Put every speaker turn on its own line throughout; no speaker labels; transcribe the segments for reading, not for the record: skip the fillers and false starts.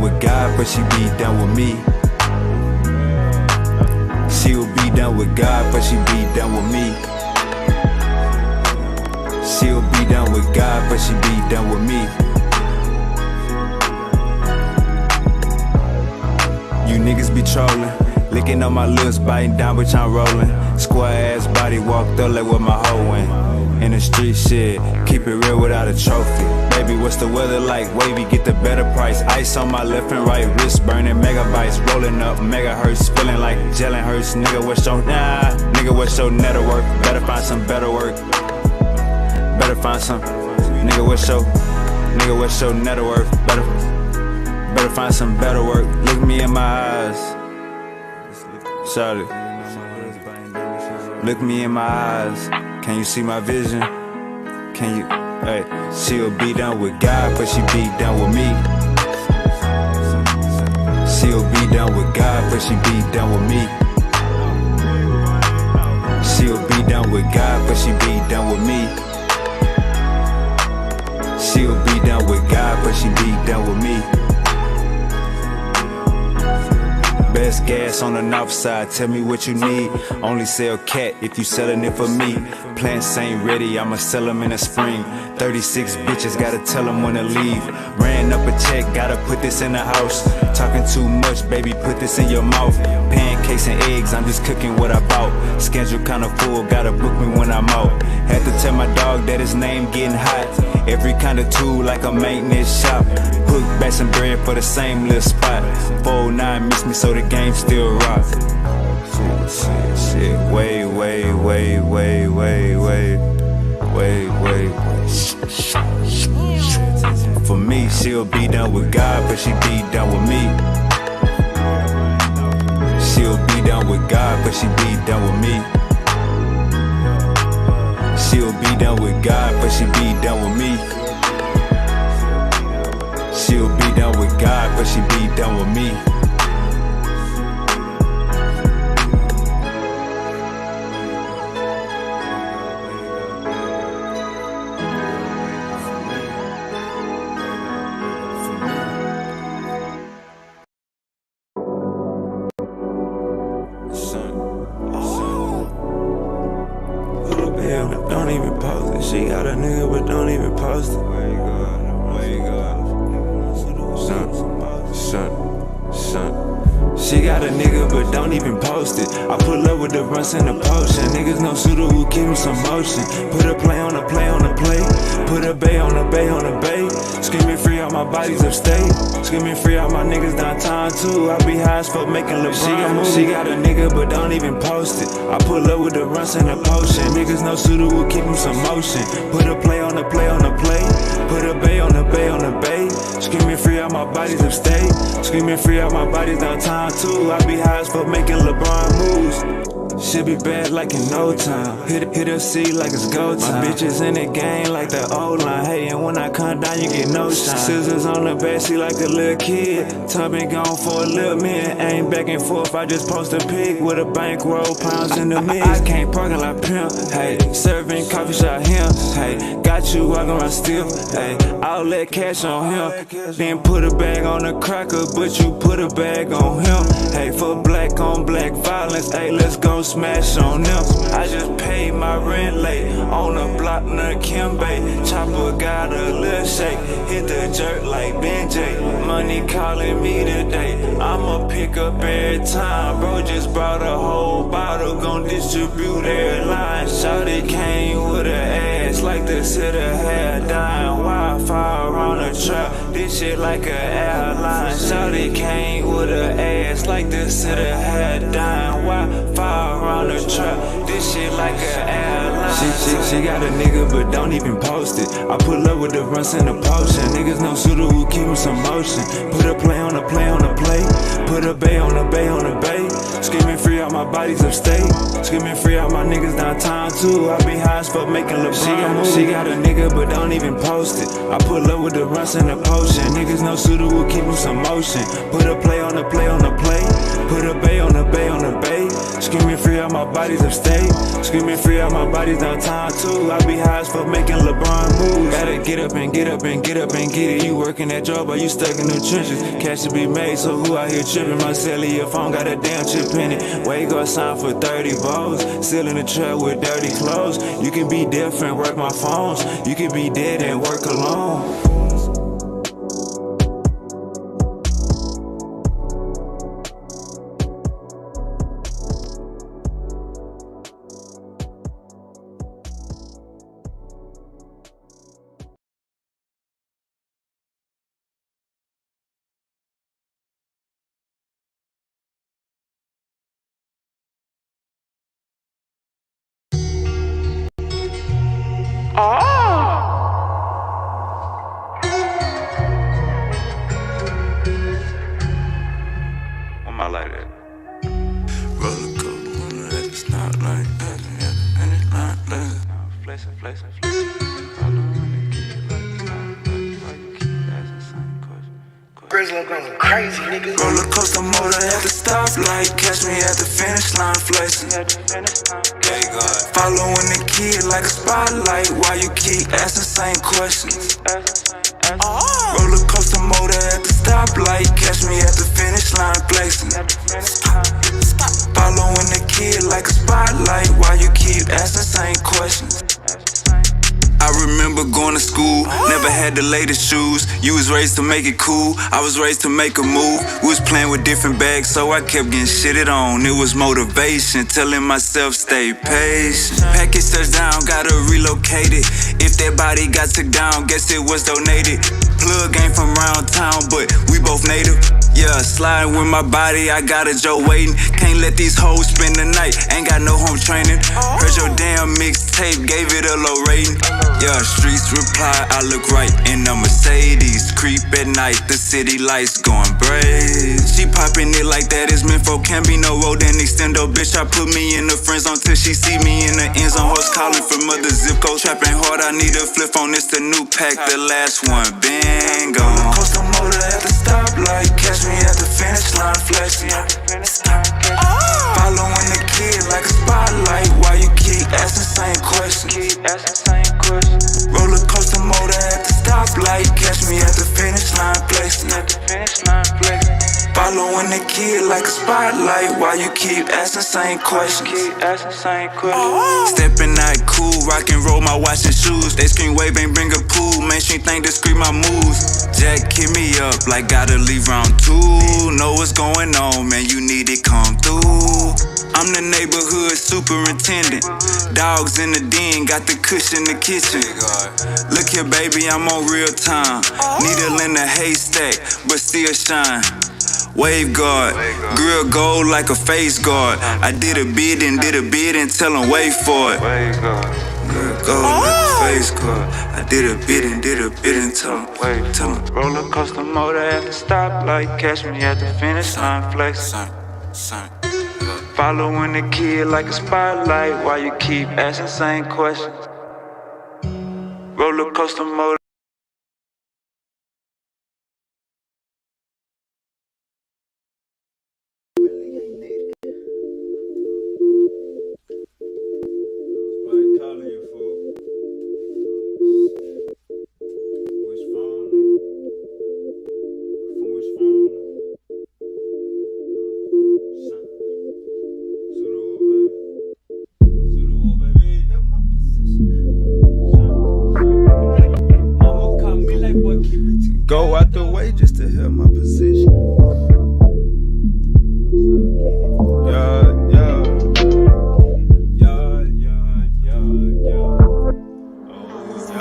with God, but she be down with me. She'll be down with God, but she be down with me. She'll be down with God, but she be down with me. You niggas be trolling, licking on my lips, biting down, bitch, I'm rolling. Square ass body walked up like where my hoe went. In the street shit, keep it real without a trophy. Baby, what's the weather like? Wavy, get the better price. Ice on my left and right wrist, burning megabytes. Rolling up megahertz, feeling like gelling hurts. Nigga, what's your nigga, what's your network? Better find some better work. Better find some. Nigga, what's your net worth? Better find some better work. Look me in my eyes, Charlie. Look me in my eyes. Can you see my vision? Can you? Hey, she'll be down with God, but she be down with me. She'll be down with God, but she be down with me. She'll be down with God, but she be down with me. She'll be down with God, but she be down with me. Best gas on the north side, tell me what you need. Only sell cat if you sellin' it for me. Plants ain't ready, I'ma sell them in the spring. 36 bitches, gotta tell them when to leave. Ran up a check, gotta put this in the house. Talking too much, baby, put this in your mouth. Pancakes and eggs, I'm just cooking what I bought. Schedule kinda full, gotta book me when I'm out. Had to tell my dog that his name getting hot. Every kind of tool like a maintenance shop. Hook back some bread for the same little spot. 409 miss me so the game still rock. Shit, wait. For me, she'll be down with God, but she be down with me. She'll be down with God, but she be down with me. She'll be down with God, but she be down with me. She'll be down with God, but she be down with me. Don't even post it. She got a nigga, but don't even post it. Where you go? Son. She got a nigga, but don't even post it. I pull up with the runs and the potion. Niggas no shooter who keep me some motion. Put a play on a play on a play. Put a bay on a bay on a bay. Screaming free out my bodies upstate. Screaming free out my niggas downtown too. I be high as fuck making LeBron moves. She got a nigga, but don't even post it. I pull up with the runs and the potion. Niggas no shooter who keep me some motion. Put a play on a play on a play. Put a bay on a bay on a bay. Screaming free out my bodies upstate. Screaming free out my bodies downtown too. I be high as fuck making LeBron moves. Shit be bad like in no time. Hit a C like it's go time. My bitches in the game like the old line. Hey, and when I come down, you get no shine. Scissors on the backseat like a little kid. Time been gone for a little minute. Ain't back and forth, I just post a pic with a bankroll, pounds in the mix. I can't parking like pimp. Hey, serving coffee shop him. Hey, got you walking around still. Hey, all that cash on him. Then put a bag on the cracker, but you put a bag on him. Hey, for black on black violence. Hey, let's go smash on them. I just paid my rent late on the block near Kimbe. Chopper got a little shake, hit the jerk like Benjay. Money calling me today, I'ma pick up every time. Bro just brought a whole bottle, gon' distribute every line. Shawty came with her ass like the city had dying. Wi-Fi around the trap, this shit like a airline. Shawty came with her ass like the city had dying. Wi-Fi around the trap, this shit like an airline. She got a nigga, but don't even post it. I pull up with the runs and the potion. Niggas no shooter who keep me some motion. Put a play on a play on a play. Put a bay on a bay on a bay. Screaming free out my bodies upstate. Screaming free out my niggas downtown too. I be high as fuck making LeBron moves. She got a nigga, but don't even post it. I pull up with the runs and the potion. Niggas no shooter who keep me some motion. Put a play on a play on a play. Put a bay on a bay on a bay. Screaming free, all my bodies upstate. Screaming free, all my bodies downtown too. I be high as fuck making LeBron moves. Gotta get up and get up and get up and get it. You working that job, or you stuck in the trenches? Cash to be made, so who out here tripping? My cellular phone got a damn chip in it. Wake up, sign for 30 balls. Still in the trap with dirty clothes. You can be different, work my phones. You can be dead and work alone. I like that. Roller coaster at the stoplight, and it's not like flexing, flexing,
Grizzly going crazy, nigga.
Roller coaster motor at the stoplight, catch me at the finish line, flexing. Following the kid like a spotlight, why you keep asking same questions? Roller coaster motor at the stoplight, catch me at the finish line, flexing. Following the kid like a spotlight, why you keep asking same questions? I remember going to school, never had the latest shoes. You was raised to make it cool, I was raised to make a move. We was playing with different bags, so I kept getting shitted on. It was motivation, telling myself stay patient. Package touchdown, gotta relocate it. If that body got took down, guess it was donated. Plug ain't from round town, but we both native. Yeah, sliding with my body, I got a Joe waiting. Can't let these hoes spend the night, ain't got no home training. Heard your damn mixtape, gave it a low rating. Yeah, streets reply, I look right in a Mercedes. Creep at night, the city lights going brave. She popping it like that is meant for, can't be no road and extendo. Bitch, I put me in the friend zone till she see me in the end zone. Hoes calling from other zip code, trapping hard, I need a flip phone. It's the new pack, the last one been gone. Coastal motor at the stoplight, catch me at the finish line, flexing. Following the kid like a spotlight, why you keep asking same questions? Roller coaster motor at the stoplight, catch me at the finish line, flexing. Following the kid like a spotlight, why you keep asking same questions? Stepping out cool, rock and roll my watch and shoes. They scream wave, ain't bring a pool. Mainstream think they scream my moves. Jack hit me up like gotta leave round 2. Know what's going on, man, you need it come through. I'm the neighborhood superintendent. Dogs in the den, got the cushion in the kitchen. Look here, baby, I'm on real time. Needle in the haystack, but still shine. Wave guard, grill gold like a face guard. I did a bid and tell them wait for it. Grill gold like a face guard. I did a bid and tell them wait, tell them. Roller coaster motor at the stoplight, catch me at the finish line, flex. Following the kid like a spotlight, why you keep asking same questions? Roller coaster motor.
Go out the way just to help my position.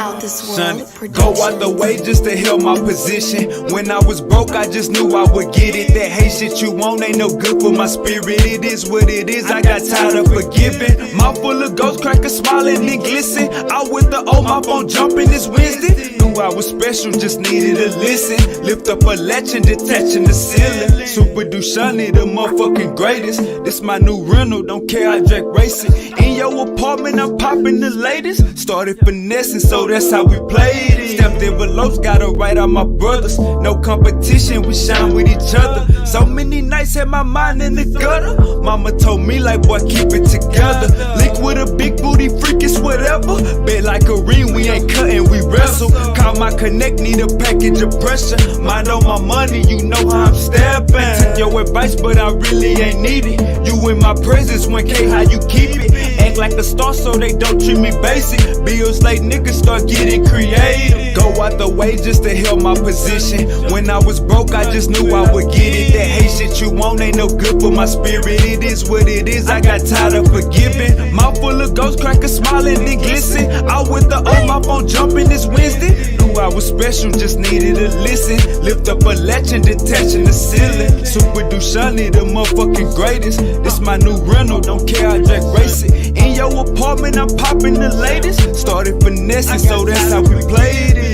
Out this world
Go out the way just to help my position. When I was broke, I just knew I would get it. That hate shit you want ain't no good for my spirit. It is what it is, I got tired of forgiving. Mouth full of ghost crackers smiling and glisten. Out with the old, my phone jumping this Wednesday. Knew I was special, just needed to listen. Lift up a latch and detaching the ceiling. Super Dushani, the motherfucking greatest. This my new rental, don't care, I drag racing. In your apartment, I'm popping the latest. Started finessing, so that's how we played it. Stepped in close, gotta write out my brothers. No competition, we shine with each other. So many nights had my mind in the gutter. Mama told me like, boy, keep it together. Link with a big booty freak, it's whatever. Bet like a ring, we ain't cutting, we wrestle. Call my connect, need a package of pressure. Mind on my money, you know how I'm stepping. Took your advice, but I really ain't need it. You in my presence, 1K, how you keep it? Act like a star so they don't treat me basic. Bills late, niggas start getting creative. Go out the way just to help my position. When I was broke, I just knew I would get it. That hate shit you want ain't no good for my spirit. It is what it is, I got tired of forgiving. Mouth full of ghost crackers smiling and glisten. Out with the my phone jumping this Wednesday. Knew I was special, just needed to listen. Lift up a latch and detaching the ceiling. Super Dushani, the motherfucking greatest. This my new rental, don't care, I drag race it. In your apartment, I'm popping the latest. Started finessing, so that's how we played it.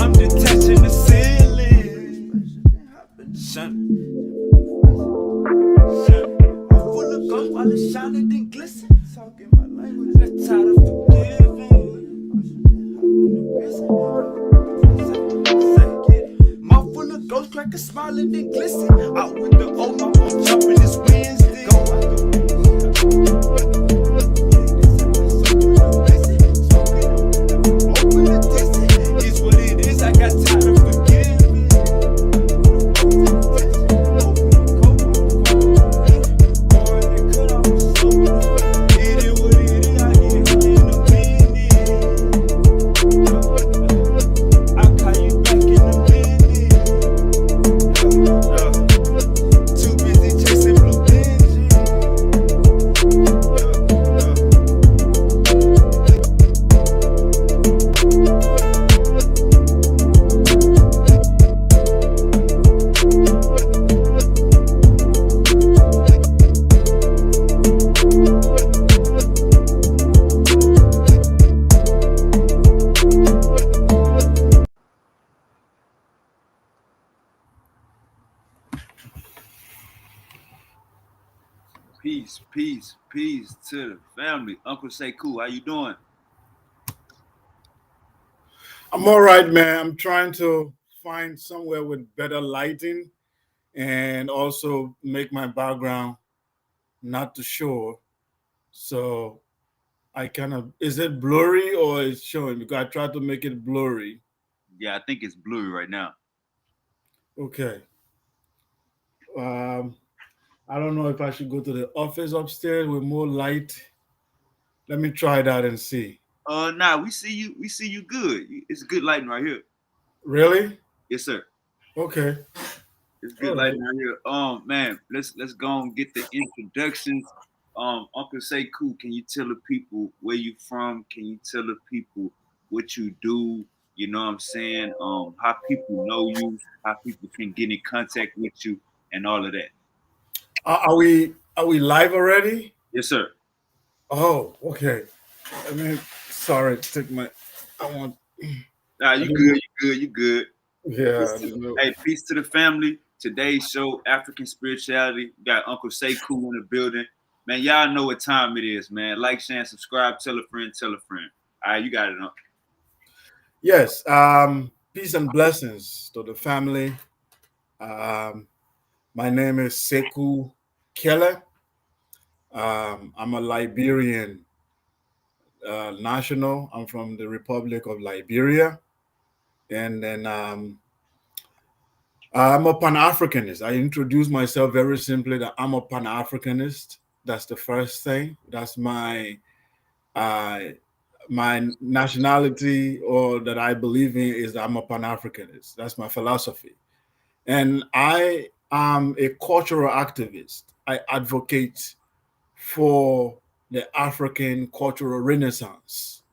I'm detaching the ceiling. I'm full of ghosts while it's shining and glisten. Talking my language, I'm tired of forgiving. Mouth full of ghost crackers smiling and glisten. Out with the old, my phone jumping this Wednesday. It's what it is, I got tired of forgiving. It is what it is, I get it in a minute. I'll call you back in a minute. Too busy chasing blue engine.
Peace to the family. Uncle Sekou, how you doing?
I'm all right, man. I'm trying to find somewhere with better lighting and also make my background not too sure. So I kind of, is it blurry or is showing? Because I tried to make it blurry.
Yeah, I think it's blurry right now.
Okay. I don't know if I should go to the office upstairs with more light. Let me try that and see.
Nah, we see you good. It's good lighting right here.
Really?
Yes, sir.
Okay.
It's good
All
lighting
right.
right here. Man, let's go and get the introductions. Uncle Sekou, can you tell the people where you from? Can you tell the people what you do? You know what I'm saying? How people know you, how people can get in contact with you, and all of that.
Are we live already?
Yes, sir.
Oh, okay. I mean, sorry, take my. I want.
Nah, you good, you good.
Yeah.
Hey, peace to the family. Today's show, African Spirituality. We got Uncle Sekou in the building. Man, y'all know what time it is, man. Like, share, and subscribe. Tell a friend, tell a friend. All right, you got it, Uncle.
Yes. Peace and blessings to the family. My name is Sekou Kelleh. I'm a Liberian national. I'm from the Republic of Liberia. And then I'm a Pan-Africanist. I introduce myself very simply that I'm a Pan-Africanist. That's the first thing. That's my nationality, or that I believe in, is that I'm a Pan-Africanist. That's my philosophy. And I am a cultural activist. I advocate for the African cultural renaissance,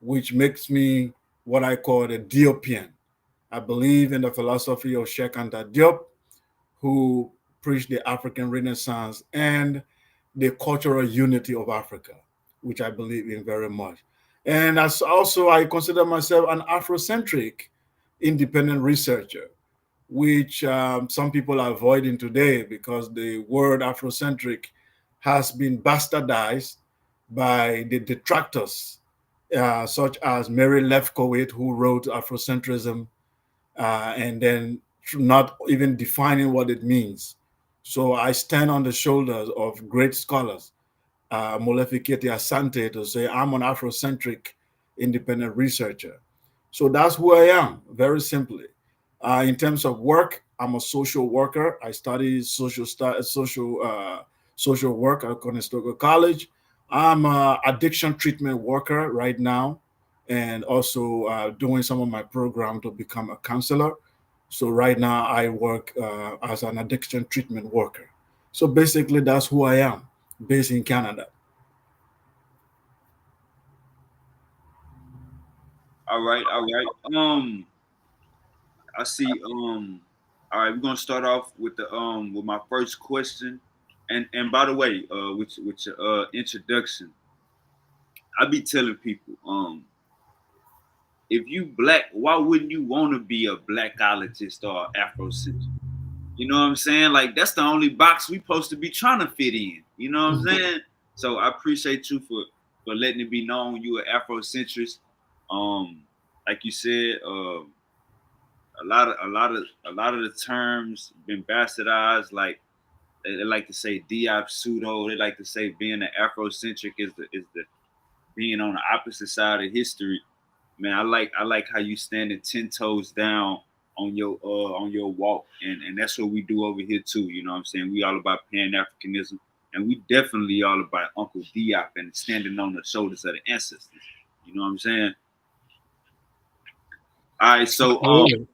which makes me what I call a Diopian. I believe in the philosophy of Cheikh Anta Diop, who preached the African Renaissance and the cultural unity of Africa, which I believe in very much. And as also, I consider myself an Afrocentric independent researcher, which some people are avoiding today because the word Afrocentric has been bastardized by the detractors, such as Mary Lefkowitz, who wrote Afrocentrism, and then not even defining what it means. So I stand on the shoulders of great scholars, Molefi Kete Asante, to say I'm an Afrocentric independent researcher. So that's who I am, very simply. In terms of work, I'm a social worker. I study social work at Conestoga College. I'm an addiction treatment worker right now, and also doing some of my program to become a counselor. So right now I work as an addiction treatment worker. So basically, that's who I am, based in Canada.
All right, all right. I see. All right, we're gonna start off with my first question, and by the way, with your introduction, I be telling people, if you black, why wouldn't you want to be a blackologist or Afrocentric? You know what I'm saying? Like that's the only box we supposed to be trying to fit in. You know what I'm saying? So I appreciate you for letting it be known you are Afrocentrist. Um, like you said, a lot of the terms been bastardized. Like they like to say Diop pseudo. They like to say being an Afrocentric is the being on the opposite side of history. Man, I like how you standing 10 toes down on your walk, and that's what we do over here too. You know what I'm saying? We all about Pan Africanism, and we definitely all about Uncle Diop and standing on the shoulders of the ancestors. You know what I'm saying? All right, so
Absolutely.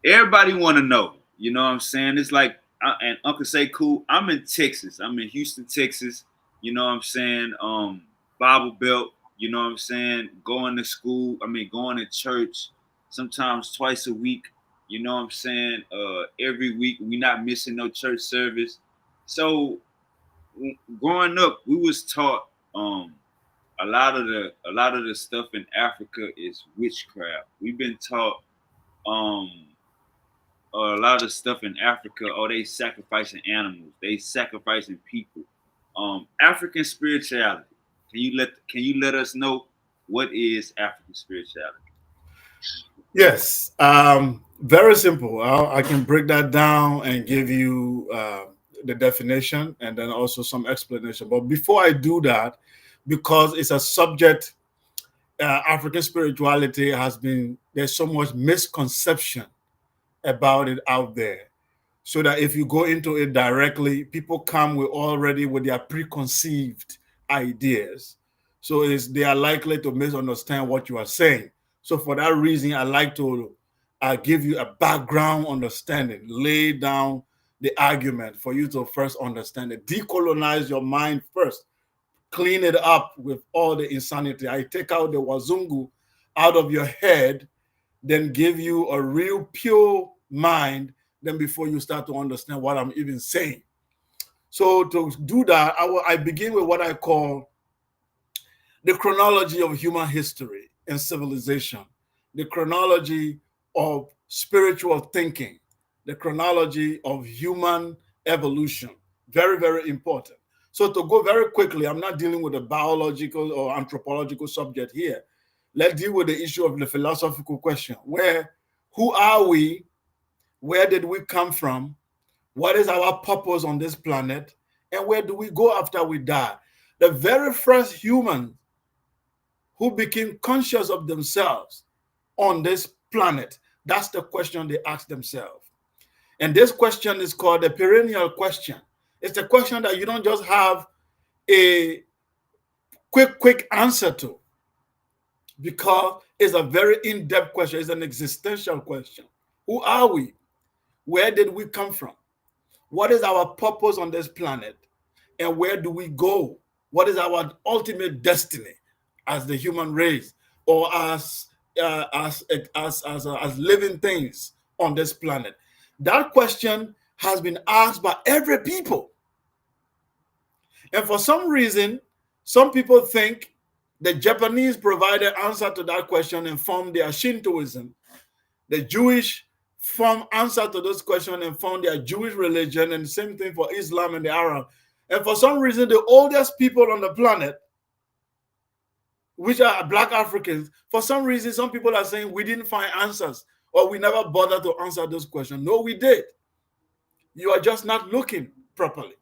everybody want to know. You know what I'm saying? It's like, and Uncle Sekou, I'm in Texas. I'm in Houston, Texas. You know what I'm saying? Bible Belt. You know what I'm saying? Going to school. I mean, going to church. Sometimes twice a week. You know what I'm saying? Every week we not missing no church service. So growing up, we was taught a lot of the stuff in Africa is witchcraft. We've been taught um a lot of stuff in Africa, oh, they sacrificing animals, they sacrificing people. African spirituality. Can you let us know what is African spirituality?
Yes, very simple. I can break that down and give you the definition and then also some explanation. But before I do that, because it's a subject, African spirituality there's so much misconception about it out there. So that if you go into it directly, people come with their preconceived ideas. So they are likely to misunderstand what you are saying. So for that reason, I like to give you a background understanding, lay down the argument for you to first understand it, decolonize your mind first, clean it up with all the insanity. I take out the wazungu out of your head, then give you a real pure mind, then before you start to understand what I'm even saying. So to do that, I begin with what I call the chronology of human history and civilization, the chronology of spiritual thinking, the chronology of human evolution. Very, very important. So to go very quickly, I'm not dealing with a biological or anthropological subject here. Let's deal with the issue of the philosophical question. Who are we? Where did we come from? What is our purpose on this planet? And where do we go after we die? The very first human who became conscious of themselves on this planet, that's the question they ask themselves. And this question is called a perennial question. It's a question that you don't just have a quick answer to, because it's a very in-depth question. It's an existential question. Who are we? Where did we come from? What is our purpose on this planet? And where do we go? What is our ultimate destiny as the human race, or as living things on this planet? That question has been asked by every people. And for some reason, some people think the Japanese provided answer to that question and formed their Shintoism. The Jewish form answer to this question and found their Jewish religion, and the same thing for Islam and the Arab. And for some reason, the oldest people on the planet, which are Black Africans, for some reason, some people are saying we didn't find answers or we never bothered to answer those questions. No, we did. You are just not looking properly.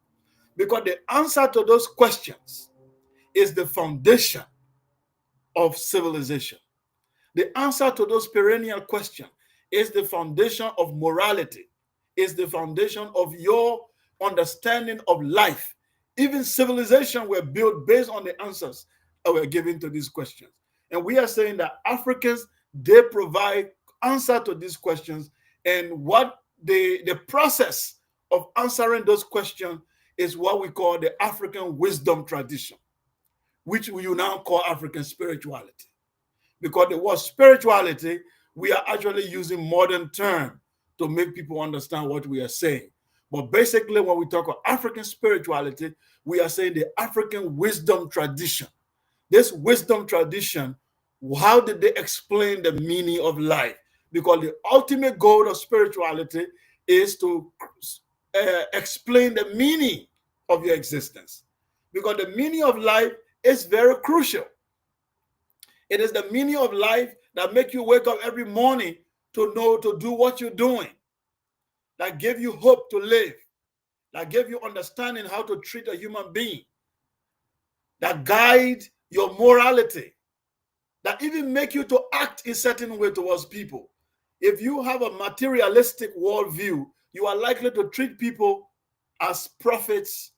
Because the answer to those questions is the foundation of civilization. The answer to those perennial questions is the foundation of morality, is the foundation of your understanding of life. Even civilization were built based on the answers that were given to these questions. And we are saying that Africans, they provide answer to these questions, and what the process of answering those questions is what we call the African wisdom tradition, which we now call African spirituality. Because the word spirituality, we are actually using modern term to make people understand what we are saying. But basically, when we talk about African spirituality, we are saying the African wisdom tradition. This wisdom tradition, how did they explain the meaning of life? Because the ultimate goal of spirituality is to explain the meaning of your existence. Because the meaning of life is very crucial. It is the meaning of life that make you wake up every morning to know to do what you're doing, that give you hope to live, that give you understanding how to treat a human being, that guide your morality, that even make you to act in certain way towards people. If you have a materialistic worldview, you are likely to treat people as prophets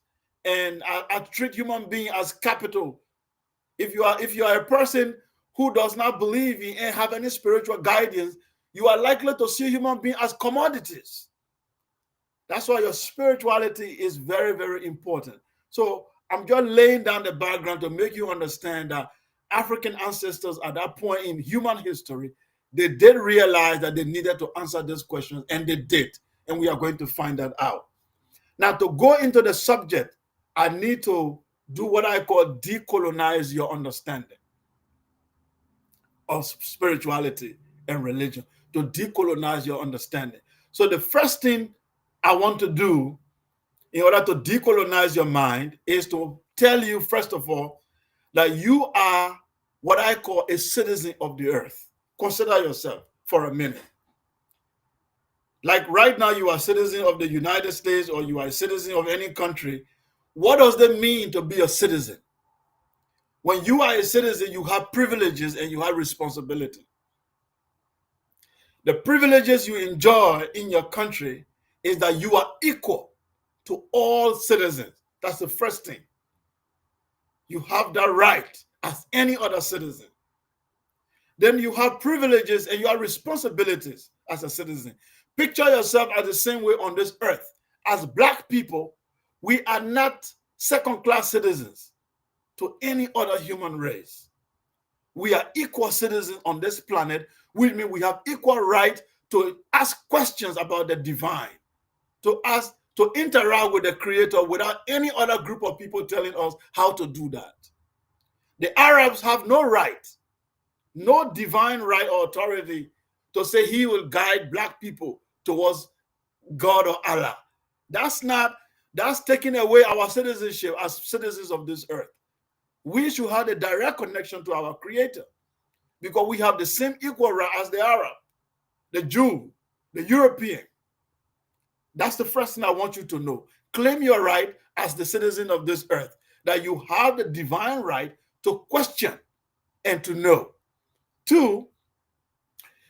and treat human being as capital. If you are a person who does not believe in and have any spiritual guidance, you are likely to see human beings as commodities. That's why your spirituality is very, very important. So I'm just laying down the background to make you understand that African ancestors at that point in human history, they did realize that they needed to answer these questions, and they did. And we are going to find that out. Now, to go into the subject, I need to do what I call decolonize your understanding of spirituality and religion, to decolonize your understanding. So the first thing I want to do in order to decolonize your mind is to tell you, first of all, that you are what I call a citizen of the earth. Consider yourself for a minute. Like right now, you are a citizen of the United States or you are a citizen of any country. What does that mean to be a citizen? When you are a citizen, you have privileges and you have responsibility. The privileges you enjoy in your country is that you are equal to all citizens. That's the first thing. You have that right as any other citizen. Then you have privileges and you have responsibilities as a citizen. Picture yourself as the same way on this earth. As Black people, we are not second-class citizens to any other human race. We are equal citizens on this planet, which means we have equal right to ask questions about the divine, to interact with the Creator without any other group of people telling us how to do that. The Arabs have no right, no divine right or authority to say he will guide Black people towards God or Allah. That's taking away our citizenship as citizens of this earth. We should have a direct connection to our Creator because we have the same equal right as the Arab, the Jew, the European. That's the first thing I want you to know. Claim your right as the citizen of this earth, that you have the divine right to question and to know. Two,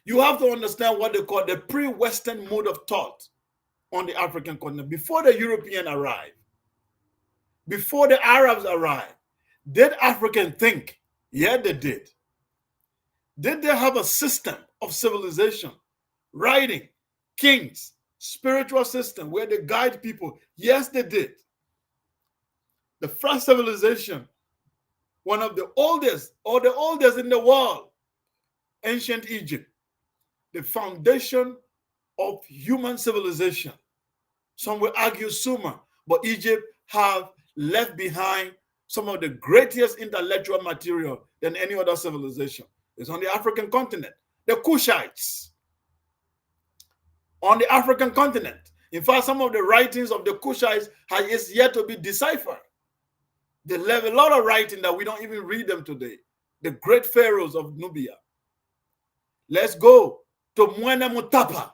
you have to understand what they call the pre-Western mode of thought on the African continent. Before the European arrived, before the Arabs arrived, did Africans think? Yeah, they did. Did they have a system of civilization, writing, kings, spiritual system where they guide people? Yes, they did. The first civilization, one of the oldest or the oldest in the world, ancient Egypt, the foundation of human civilization. Some will argue Sumer, but Egypt have left behind some of the greatest intellectual material than any other civilization. It's on the African continent. The Kushites on the African continent. In fact, some of the writings of the Kushites is yet to be deciphered. They left a lot of writing that we don't even read them today. The great pharaohs of Nubia. Let's go to Mwene Mutapa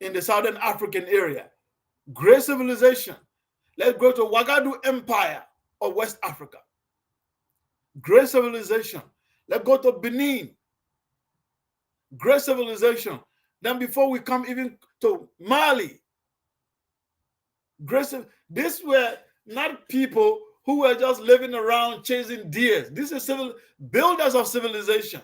in the Southern African area. Great civilization. Let's go to Wagadu Empire of West Africa. Great civilization. Let's go to Benin. Great civilization. Then before we come even to Mali. These were not people who were just living around chasing deer. This is builders of civilization.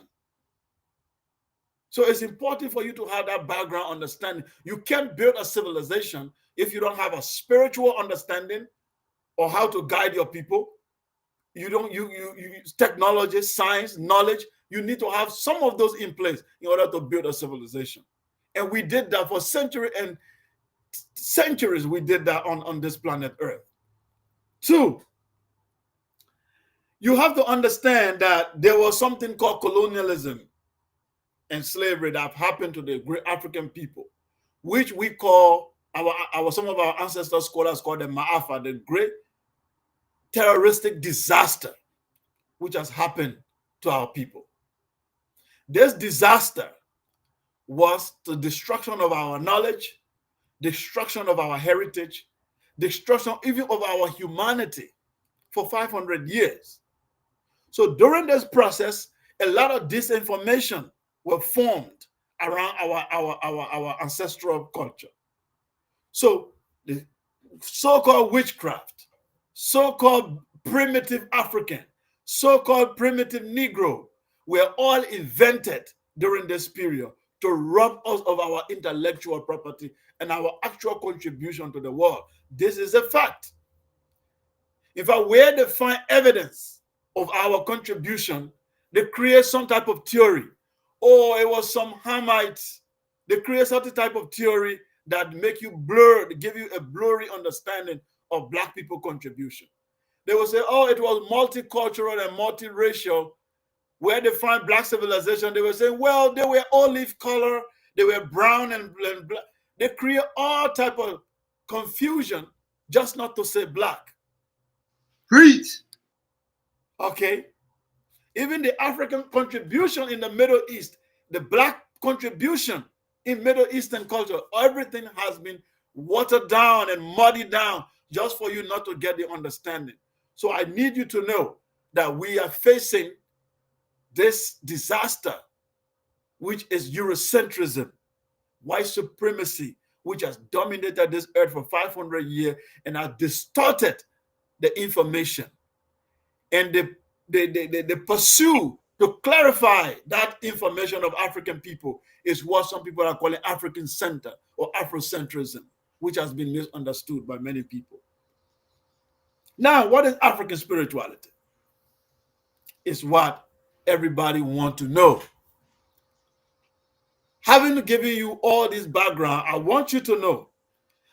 So it's important for you to have that background understanding. You can't build a civilization if you don't have a spiritual understanding or how to guide your people. You use technology, science, knowledge. You need to have some of those in place in order to build a civilization. And we did that for centuries. We did that on this planet Earth. 2, you have to understand that there was something called colonialism and slavery that happened to the great African people, which we call some of our ancestor scholars call the Ma'afa, the great terroristic disaster which has happened to our people. This disaster was the destruction of our knowledge, destruction of our heritage, destruction even of our humanity for 500 years. So during this process, a lot of disinformation were formed around our ancestral culture. So the so-called witchcraft, so-called primitive African, so-called primitive Negro were all invented during this period to rob us of our intellectual property and our actual contribution to the world. This is a fact. If I were to find evidence of our contribution, they create some type of theory. Oh, it was some Hamites. They create some type of theory that make you blur, give you a blurry understanding of Black people contribution. They will say, oh, it was multicultural and multiracial. Where they find Black civilization, they were saying, well, they were olive color, they were brown and black. They create all type of confusion just not to say Black.
Preach.
Okay. Even the African contribution in the Middle East, the Black contribution in Middle Eastern culture, everything has been watered down and muddied down just for you not to get the understanding. So I need you to know that we are facing this disaster, which is Eurocentrism, white supremacy, which has dominated this earth for 500 years and has distorted the information. And they pursue to clarify that information of African people is what some people are calling African center or Afrocentrism, which has been misunderstood by many people. Now, what is African spirituality? It's what everybody wants to know. Having given you all this background, I want you to know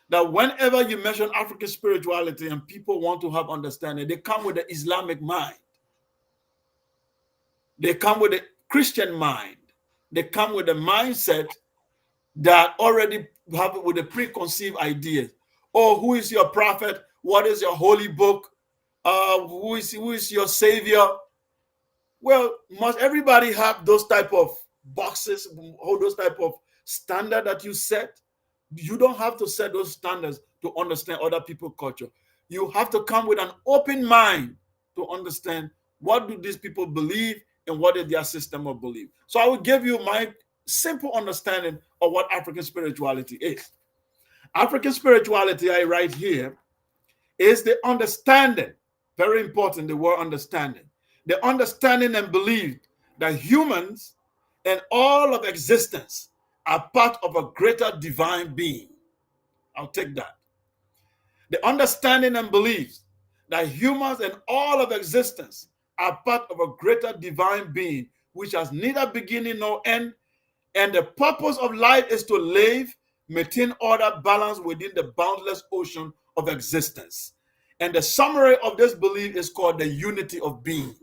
that whenever you mention African spirituality and people want to have understanding, they come with the Islamic mind. They come with a Christian mind. They come with a mindset that already have with the preconceived ideas. Oh, who is your prophet? What is your holy book? Who is your savior? Well, must everybody have those type of boxes, or those type of standard that you set? You don't have to set those standards to understand other people's culture. You have to come with an open mind to understand what do these people believe and what is their system of belief. So I will give you my simple understanding of what African spirituality is. African spirituality, I write here, is the understanding, very important, the word understanding, the understanding and belief that humans and all of existence are part of a greater divine being. I'll take that. The understanding and belief that humans and all of existence are part of a greater divine being, which has neither beginning nor end, and the purpose of life is to live, maintain order, balance within the boundless ocean of existence. And the summary of this belief is called the unity of being.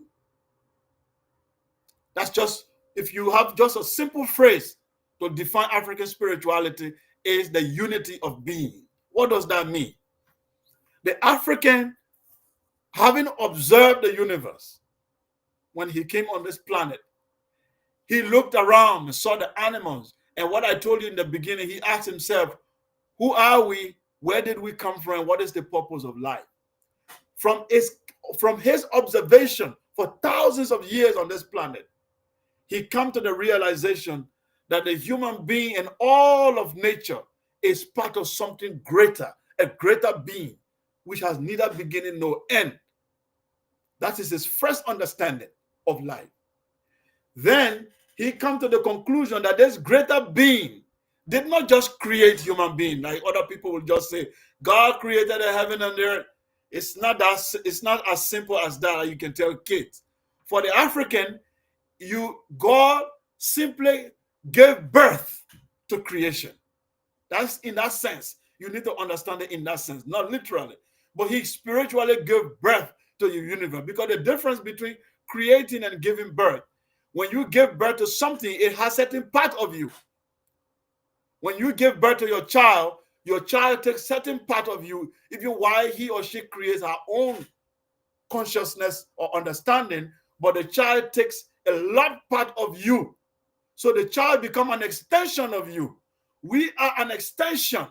That's just, if you have just a simple phrase to define African spirituality, is the unity of being. What does that mean? The African, having observed the universe, when he came on this planet, he looked around and saw the animals. And what I told you in the beginning, he asked himself, who are we? Where did we come from? What is the purpose of life? From his observation for thousands of years on this planet, he come to the realization that the human being and all of nature is part of something greater, a greater being, which has neither beginning nor end. That is his first understanding of life. Then he come to the conclusion that this greater being did not just create human being, like other people will just say, God created the heaven and the earth. It's not as simple as that you can tell kids. For the African, God simply gave birth to creation. That's in that sense. You need to understand it in that sense, not literally. But he spiritually gave birth to the universe, because the difference between creating and giving birth, when you give birth to something, it has a certain part of you. When you give birth to your child takes certain part of you, even while he or she creates her own consciousness or understanding, but the child takes a lot part of you. So the child becomes an extension of you. We are an extension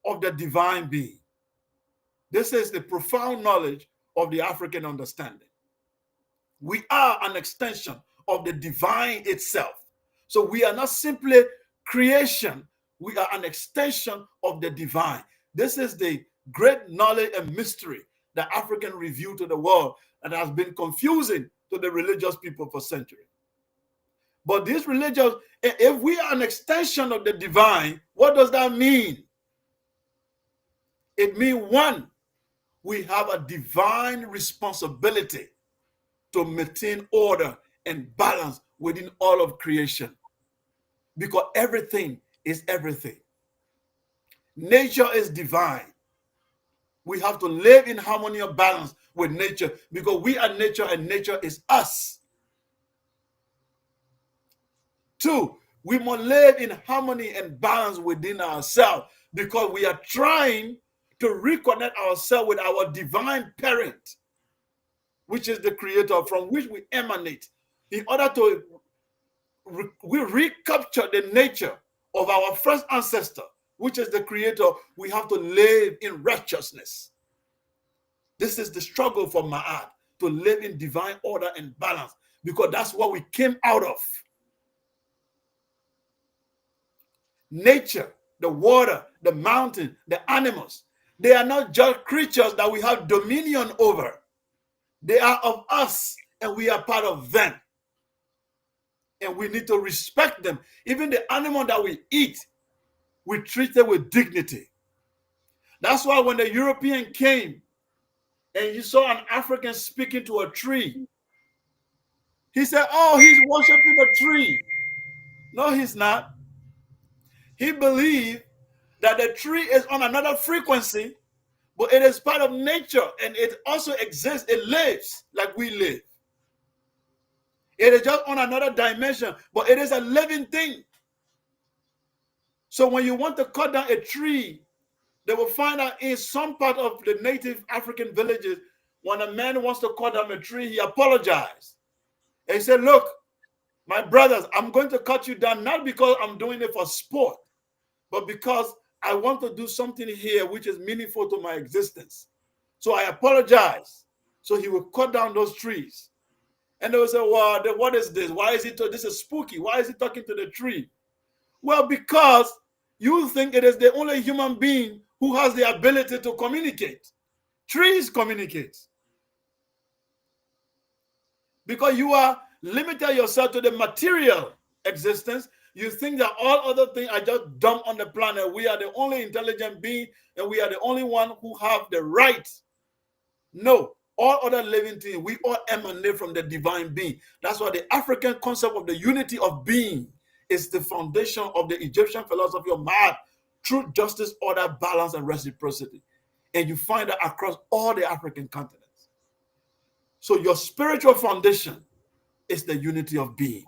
of the divine being. This is the profound knowledge of the African understanding. We are an extension of the divine itself. So we are not simply creation, we are an extension of the divine. This is the great knowledge and mystery that African revealed to the world and has been confusing to the religious people for centuries. But these religious, if we are an extension of the divine, what does that mean? It means, one, we have a divine responsibility to maintain order and balance within all of creation, because everything is everything. Nature is divine. We have to live in harmony or balance with nature, because we are nature and nature is us. Two, we must live in harmony and balance within ourselves, because we are trying to reconnect ourselves with our divine parent, which is the creator from which we emanate, in order to we recapture the nature of our first ancestor, which is the creator. We have to live in righteousness. This is the struggle for Ma'at, to live in divine order and balance, because that's what we came out of. Nature, the water, the mountain, the animals, they are not just creatures that we have dominion over. They are of us, and we are part of them. And we need to respect them. Even the animal that we eat, we treat them with dignity. That's why when the European came and you saw an African speaking to a tree, he said, oh, he's worshiping a tree. No, he's not. He believed that the tree is on another frequency, but it is part of nature, and it also exists. It lives like we live. It is just on another dimension, but it is a living thing. So when you want to cut down a tree, they will find out in some part of the native African villages, when a man wants to cut down a tree, he apologizes. And he said, look, my brothers, I'm going to cut you down, not because I'm doing it for sport, but because I want to do something here which is meaningful to my existence. So I apologize. So he will cut down those trees. And they will say, well, what is this? Why is it? This is spooky. Why is he talking to the tree? Well, because you think it is the only human being who has the ability to communicate. Trees communicate. Because you are limited yourself to the material existence, you think that all other things are just dumb on the planet. We are the only intelligent being, and we are the only one who have the right. No, all other living things, we all emanate from the divine being. That's why the African concept of the unity of being is the foundation of the Egyptian philosophy of Ma'at: truth, justice, order, balance, and reciprocity. And you find that across all the African continents. So your spiritual foundation is the unity of being.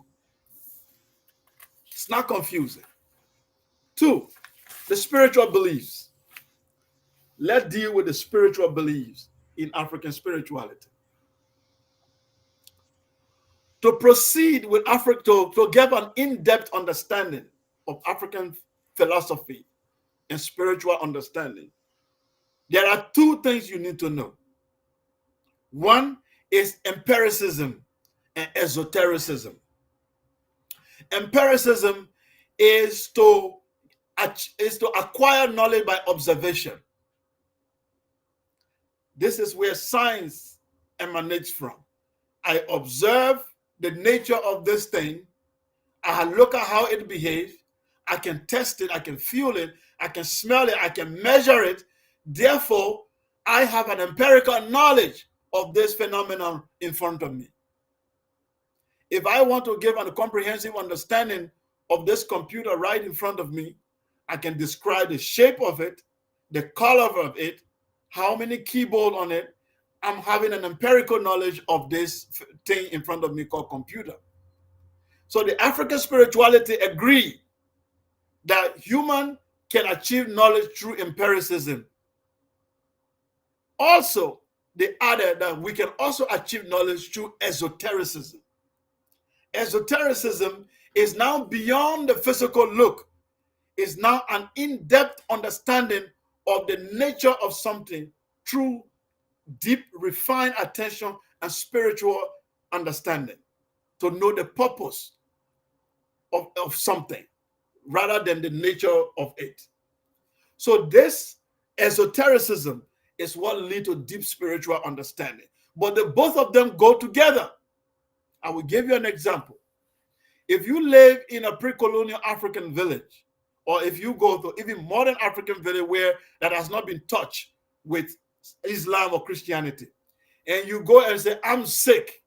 It's not confusing. Two, The spiritual beliefs. Let's deal with the spiritual beliefs in African spirituality. To proceed with Africa, to get an in-depth understanding of African philosophy and spiritual understanding, there are two things you need to know. One is empiricism and esotericism. Empiricism is to acquire knowledge by observation. This is where science emanates from. I observe the nature of this thing. I look at how it behaves. I can test it. I can feel it. I can smell it. I can measure it. Therefore, I have an empirical knowledge of this phenomenon in front of me. If I want to give a comprehensive understanding of this computer right in front of me, I can describe the shape of it, the color of it, how many keyboard on it. I'm having an empirical knowledge of this thing in front of me called computer. So the African spirituality agree that human can achieve knowledge through empiricism. Also, they added that we can also achieve knowledge through esotericism. Esotericism is now beyond the physical look. It's now an in-depth understanding of the nature of something through deep, refined attention and spiritual understanding, to know the purpose of something rather than the nature of it. So this esotericism is what leads to deep spiritual understanding. But the both of them go together. I will give you an example. If you live in a pre-colonial African village, or if you go to even modern African village where that has not been touched with Islam or Christianity, and you go and say, I'm sick,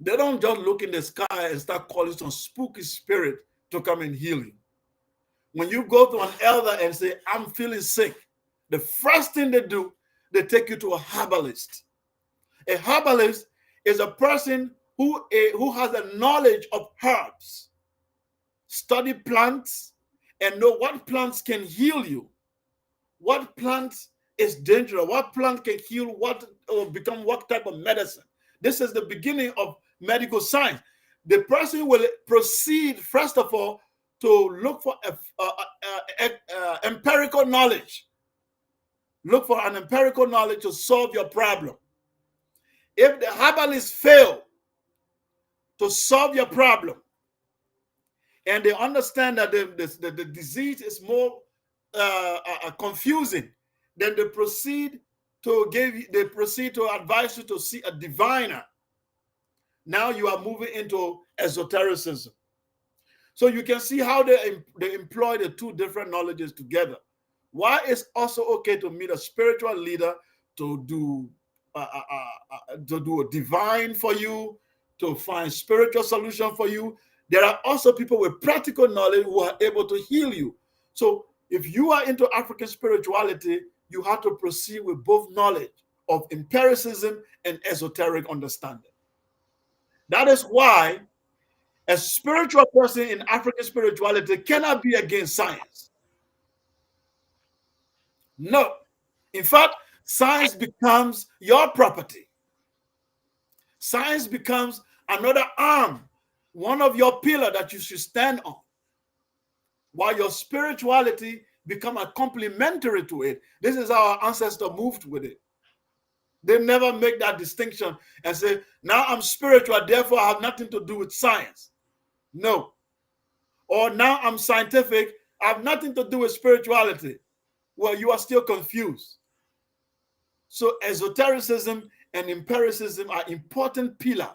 they don't just look in the sky and start calling some spooky spirit to come and heal you. When you go to an elder and say, I'm feeling sick, the first thing they do, they take you to a herbalist. A herbalist is a person who has a knowledge of herbs, study plants, and know what plants can heal you, what plant is dangerous, what plant can heal, what or become what type of medicine. This is the beginning of medical science. The person will proceed, first of all, to look for empirical knowledge. Look for an empirical knowledge to solve your problem. If the herbalists fail to solve your problem, and they understand that the disease is more confusing, then they proceed to advise you to see a diviner. Now you are moving into esotericism. So you can see how they employ the two different knowledges together. Why it's also okay to meet a spiritual leader to do a divine for you, to find spiritual solution for you. There are also people with practical knowledge who are able to heal you. So if you are into African spirituality, you have to proceed with both knowledge of empiricism and esoteric understanding. That is why a spiritual person in African spirituality cannot be against science. No. In fact, science becomes your property. Science becomes another arm, one of your pillars that you should stand on, while your spirituality become a complementary to it. This is how our ancestors moved with it. They never make that distinction and say, now I'm spiritual, therefore I have nothing to do with science. No. Or now I'm scientific, I have nothing to do with spirituality. Well, you are still confused. So esotericism and empiricism are important pillars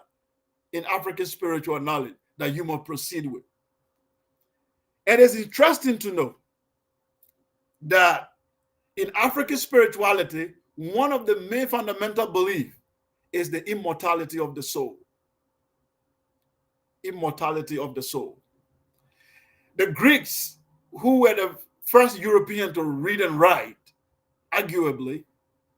in African spiritual knowledge that you must proceed with. It is interesting to know that in African spirituality, one of the main fundamental beliefs is the immortality of the soul. Immortality of the soul. The Greeks, who were the first European to read and write, arguably,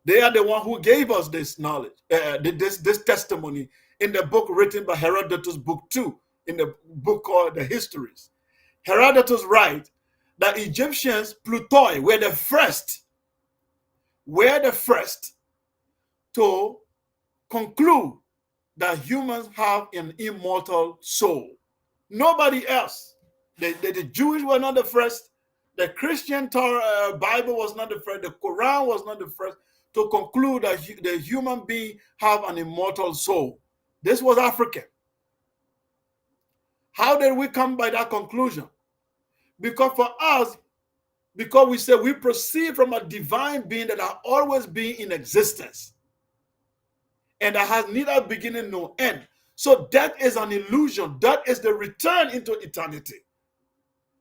they are the one who gave us this knowledge, this testimony in the book written by Herodotus, book 2, in the book called The Histories. Herodotus writes the Egyptians, Plutoi, were the first to conclude that humans have an immortal soul. Nobody else. The Jewish were not the first. The Christian Bible was not the first. The Quran was not the first to conclude that the human being have an immortal soul. This was African. How did we come by that conclusion? Because for us, because we say we proceed from a divine being that has always been in existence and that has neither beginning nor end. So death is an illusion. Death is the return into eternity.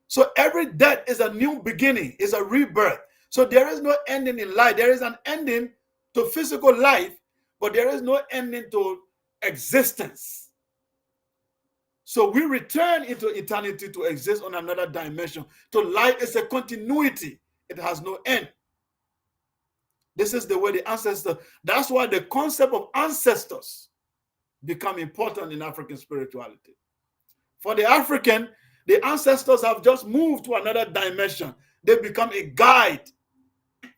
So every death is a new beginning, is a rebirth. So there is no ending in life. There is an ending to physical life, but there is no ending to existence. So we return into eternity to exist on another dimension. So life is a continuity. It has no end. This is the way the ancestors, that's why the concept of ancestors become important in African spirituality. For the African, the ancestors have just moved to another dimension. They become a guide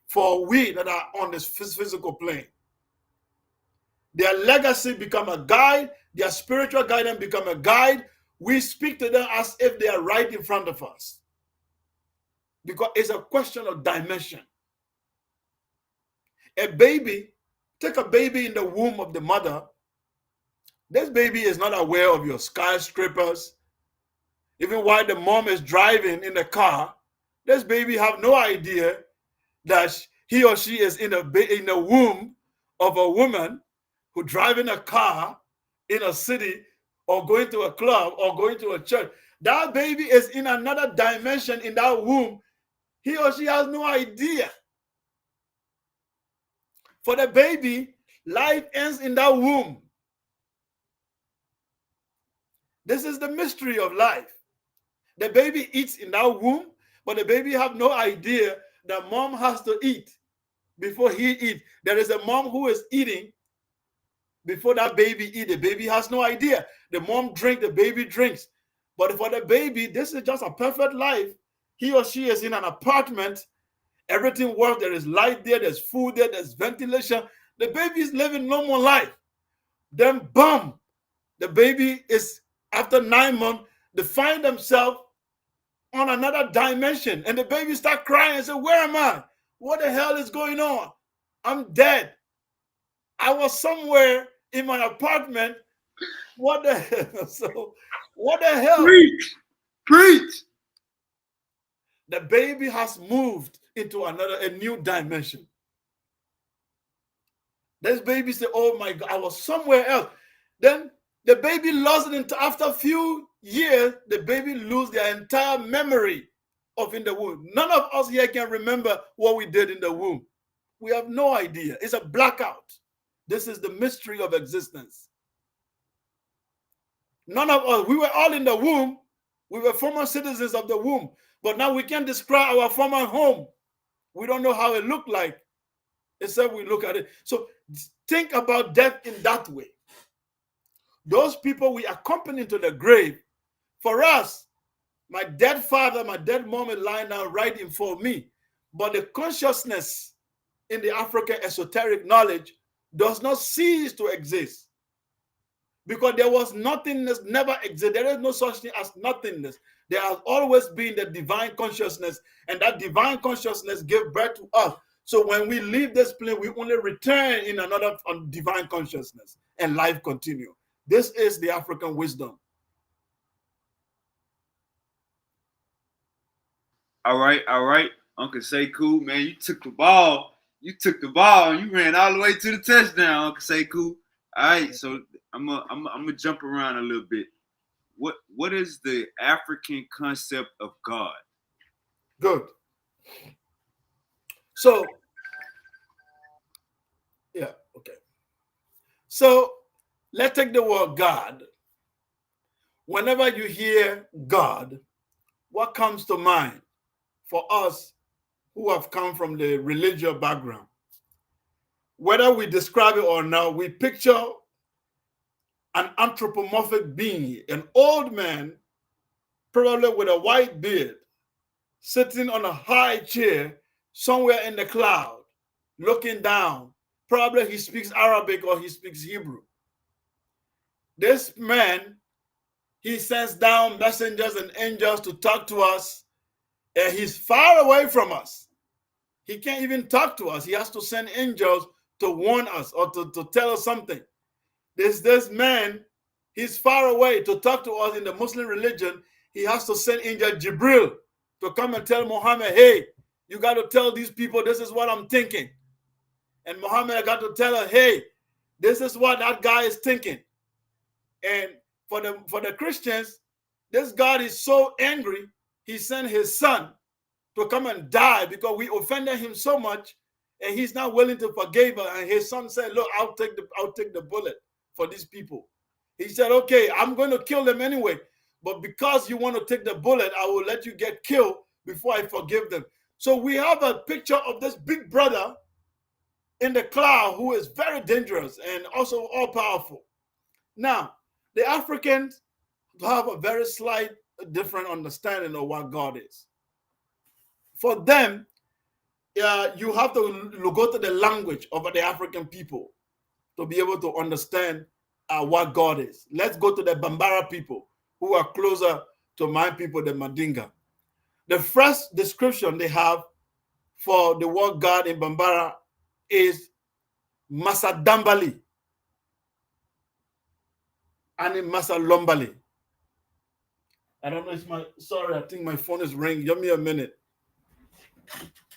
for we that are on this physical plane. Their legacy become a guide. Their spiritual guidance become a guide. We speak to them as if they are right in front of us. Because it's a question of dimension. A baby, take a baby in the womb of the mother. This baby is not aware of your skyscrapers. Even while the mom is driving in the car, this baby have no idea that he or she is in the womb of a woman who driving a car in a city or going to a club or going to a church. That baby is in another dimension in that womb. He or she has no idea. For the baby, life ends in that womb. This is the mystery of life. The baby eats in that womb, but the baby have no idea that mom has to eat before he eats. There is a mom who is eating before that baby eats. The baby has no idea. The mom drinks, the baby drinks. But for the baby, this is just a perfect life. He or she is in an apartment. Everything works. There is light there. There's food there. There's ventilation. The baby is living normal life. Then, boom, the baby is, after 9 months, they find themselves on another dimension. And the baby start crying and say, where am I? What the hell is going on? I'm dead. I was somewhere in my apartment. What the hell? So, what the hell?
Preach.
The baby has moved into a new dimension. This baby said, oh my God, I was somewhere else. Then the baby lost it. After a few years, the baby lose their entire memory of in the womb. None of us here can remember what we did in the womb. We have no idea. It's a blackout. This is the mystery of existence. None of us, we were all in the womb. We were former citizens of the womb. But now we can't describe our former home. We don't know how it looked like, except we look at it. So think about death in that way. Those people we accompany to the grave, for us, my dead father, my dead mom is lying down right in for me. But the consciousness in the African esoteric knowledge does not cease to exist. Because there was nothingness, never existed. There is no such thing as nothingness. There has always been the divine consciousness, and that divine consciousness gave birth to us. So when we leave this plane, we only return in another divine consciousness, and life continue. This is the African wisdom.
All right. Uncle Sekou, man, you took the ball. And you ran all the way to the touchdown, Uncle Sekou. All right, so I'm gonna jump around a little bit. What is the African concept of God?
Good. So, yeah, okay. So let's take the word God. Whenever you hear God, what comes to mind for us who have come from the religious background? Whether we describe it or not, we picture an anthropomorphic being, an old man, probably with a white beard, sitting on a high chair somewhere in the cloud, looking down. Probably he speaks Arabic or he speaks Hebrew. This man, he sends down messengers and angels to talk to us, and he's far away from us. He can't even talk to us. He has to send angels to warn us or to tell us something. This man, he's far away to talk to us in the Muslim religion. He has to send angel Jibril to come and tell Muhammad, hey, you got to tell these people this is what I'm thinking. And Muhammad got to tell her, hey, this is what that guy is thinking. And for the Christians, this God is so angry, he sent his son to come and die because we offended him so much, and he's not willing to forgive us. And his son said, look, I'll take the bullet for these people. He said, okay, I'm going to kill them anyway, but because you want to take the bullet, I will let you get killed before I forgive them. So we have a picture of this big brother in the cloud who is very dangerous and also all powerful. Now, the Africans have a very slight different understanding of what God is. For them, you have to go to the language of the African people to be able to understand what God is. Let's go to the Bambara people who are closer to my people, the Mandinga. The first description they have for the word God in Bambara is Masadambali and in Masalombali. I don't know if I think my phone is ringing. Give me a minute.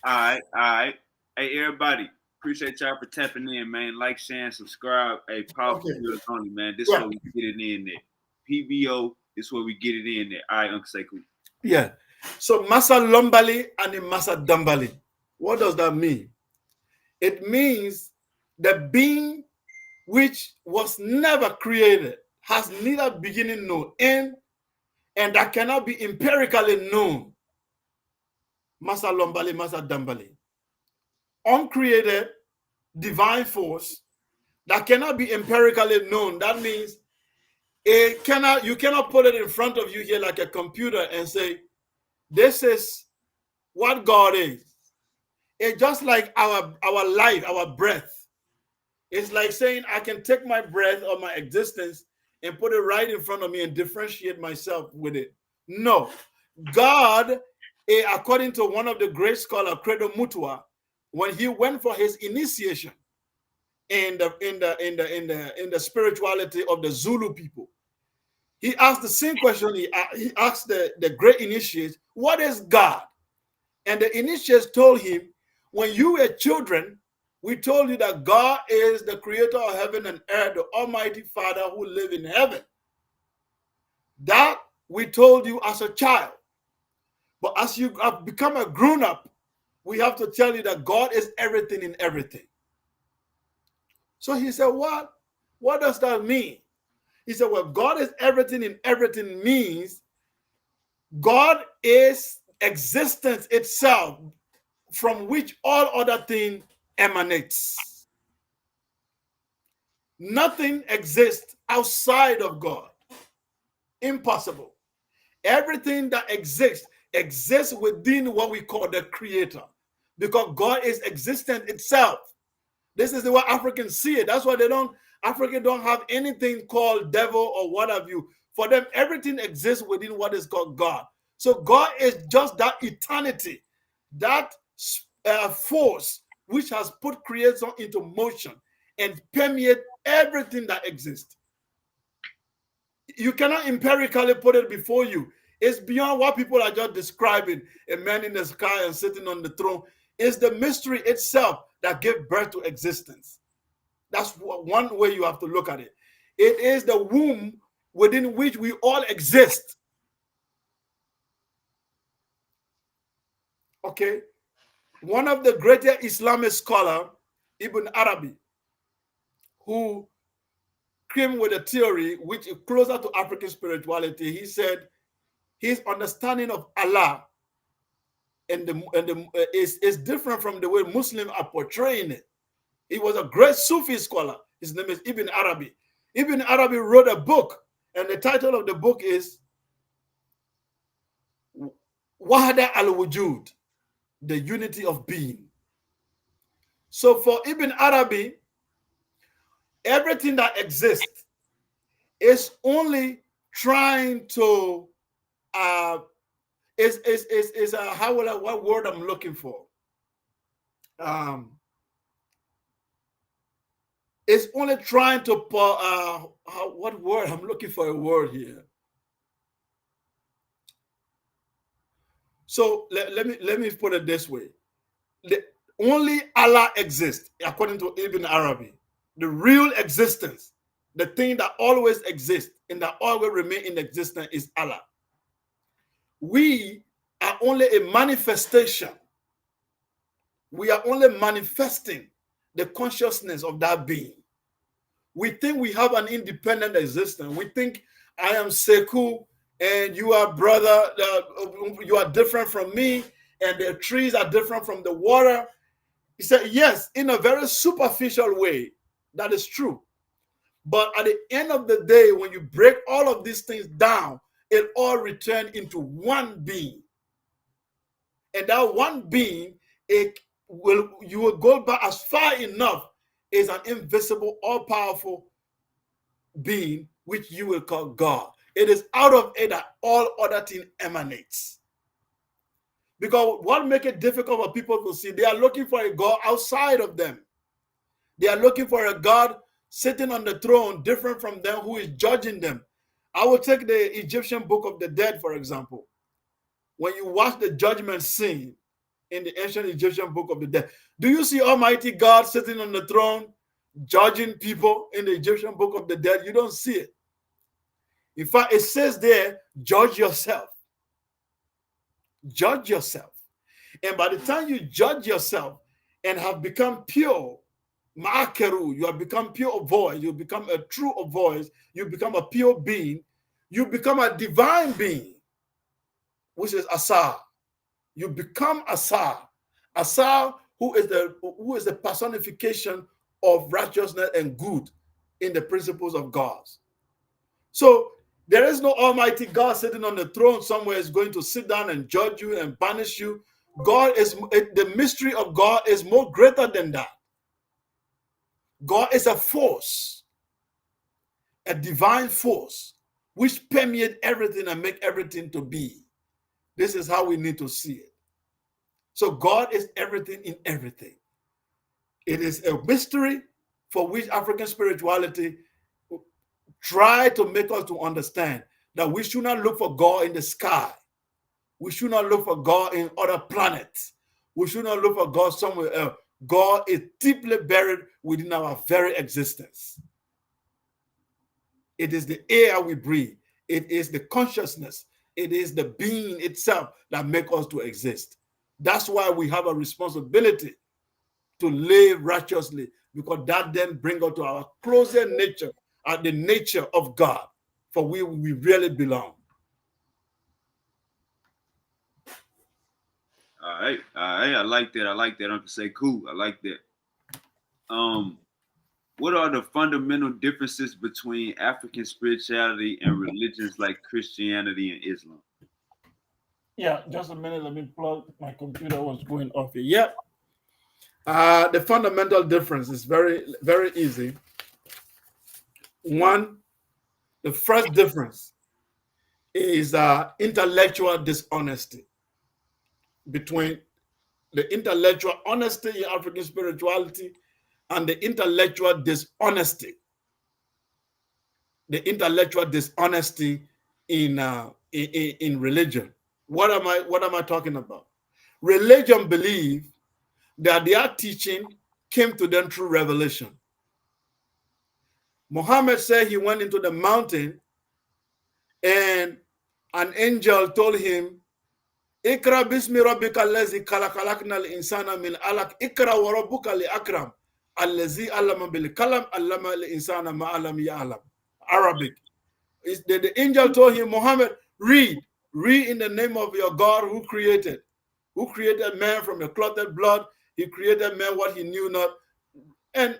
All right. Hey, everybody, appreciate y'all for tapping in, man. Like, share, and subscribe. Hey, powerful viewers only, man. This is where we get it in there. PBO, this is where we get it in there. All right, Uncle Sekou.
Yeah. So Masalombali and in Masadambali. What does that mean? It means the being which was never created, has neither beginning nor end, and that cannot be empirically known. Masalombali, Masadambali. Uncreated divine force that cannot be empirically known. That means you cannot put it in front of you here like a computer and say, this is what God is. It's just like our life, our breath. It's like saying I can take my breath or my existence and put it right in front of me and differentiate myself with it. No. God, according to one of the great scholars, Credo Mutua, when he went for his initiation in the spirituality of the Zulu people, he asked the same question. He asked the great initiates, what is God? And the initiates told him, when you were children, we told you that God is the creator of heaven and earth, the Almighty Father who lives in heaven. That we told you as a child. But as you have become a grown-up, we have to tell you that God is everything in everything. So he said, what? What does that mean? He said, well, God is everything in everything means God is existence itself from which all other things emanates. Nothing exists outside of God. Impossible. Everything that exists within what we call the creator, because God is existent itself. This is the way Africans see it. That's why Africans don't have anything called devil or what have you. For them, everything exists within what is called God. So God is just that eternity, that force which has put creation into motion and permeate everything that exists. You cannot empirically put it before you. It's beyond what people are just describing, a man in the sky and sitting on the throne. It's the mystery itself that gave birth to existence. That's one way you have to look at it. It is the womb within which we all exist. Okay? One of the greatest Islamic scholars, Ibn Arabi, who came with a theory which is closer to African spirituality, he said his understanding of Allah is different from the way Muslims are portraying it. He was a great Sufi scholar. His name is Ibn Arabi. Ibn Arabi wrote a book, and the title of the book is Wahda al-wujud, the unity of being. So for Ibn Arabi, everything that exists is only trying to what word I'm looking for? It's only trying to what word I'm looking for? A word here. So let me put it this way: only Allah exists, according to Ibn Arabi. The real existence, the thing that always exists and that always remain in existence, is Allah. We are only a manifestation. We are only manifesting the consciousness of that being. We think we have an independent existence. We think I am Sekou and you are brother, you are different from me, and the trees are different from the water. He said, yes, in a very superficial way, that is true. But at the end of the day, when you break all of these things down, it all returns into one being. And that one being, you will go back as far enough, is an invisible, all-powerful being, which you will call God. It is out of it that all other things emanates. Because what makes it difficult for people to see, they are looking for a God outside of them. They are looking for a God sitting on the throne, different from them, who is judging them. I will take the Egyptian Book of the Dead, for example. When you watch the judgment scene in the ancient Egyptian Book of the Dead, do you see Almighty God sitting on the throne, judging people in the Egyptian Book of the Dead? You don't see it. In fact, it says there, judge yourself. Judge yourself. And by the time you judge yourself and have become pure, ma'akeru, you have become pure of voice, you become a true of voice, you become a pure being, you become a divine being, which is Asa. You become Asa. Asa, who is the personification of righteousness and good in the principles of God. So there is no Almighty God sitting on the throne somewhere is going to sit down and judge you and punish you. God is, the mystery of God is more greater than that. God is a force, a divine force, which permeates everything and make everything to be. This is how we need to see it. So God is everything in everything. It is a mystery for which African spirituality try to make us to understand that we should not look for God in the sky. We should not look for God in other planets. We should not look for God somewhere else. God is deeply buried within our very existence. It is the air we breathe. It is the consciousness. It is the being itself that makes us to exist. That's why we have a responsibility to live righteously, because that then brings us to our closer nature, the nature of God, for we really belong.
All right. I like that. Uncle Sekou. I like that. What are the fundamental differences between African spirituality and religions like Christianity and Islam?
Yeah, just a minute. Let me plug. My computer was going off here. Yeah. The fundamental difference is very, very easy. One, the first difference is intellectual dishonesty. Between the intellectual honesty in African spirituality and the intellectual dishonesty. The intellectual dishonesty in religion. What am I talking about? Religion believe that their teaching came to them through revelation. Muhammad said he went into the mountain and an angel told him, Ikra bismi rabbika allazi khalaqna al-insana min alaq, ikra wa rabbuka li-akram allazi allama bil-kalam allama al-insana ma alam ya'lam. Arabic. The angel told him, Muhammad, read in the name of your God who created man from the clotted blood. He created man what he knew not, and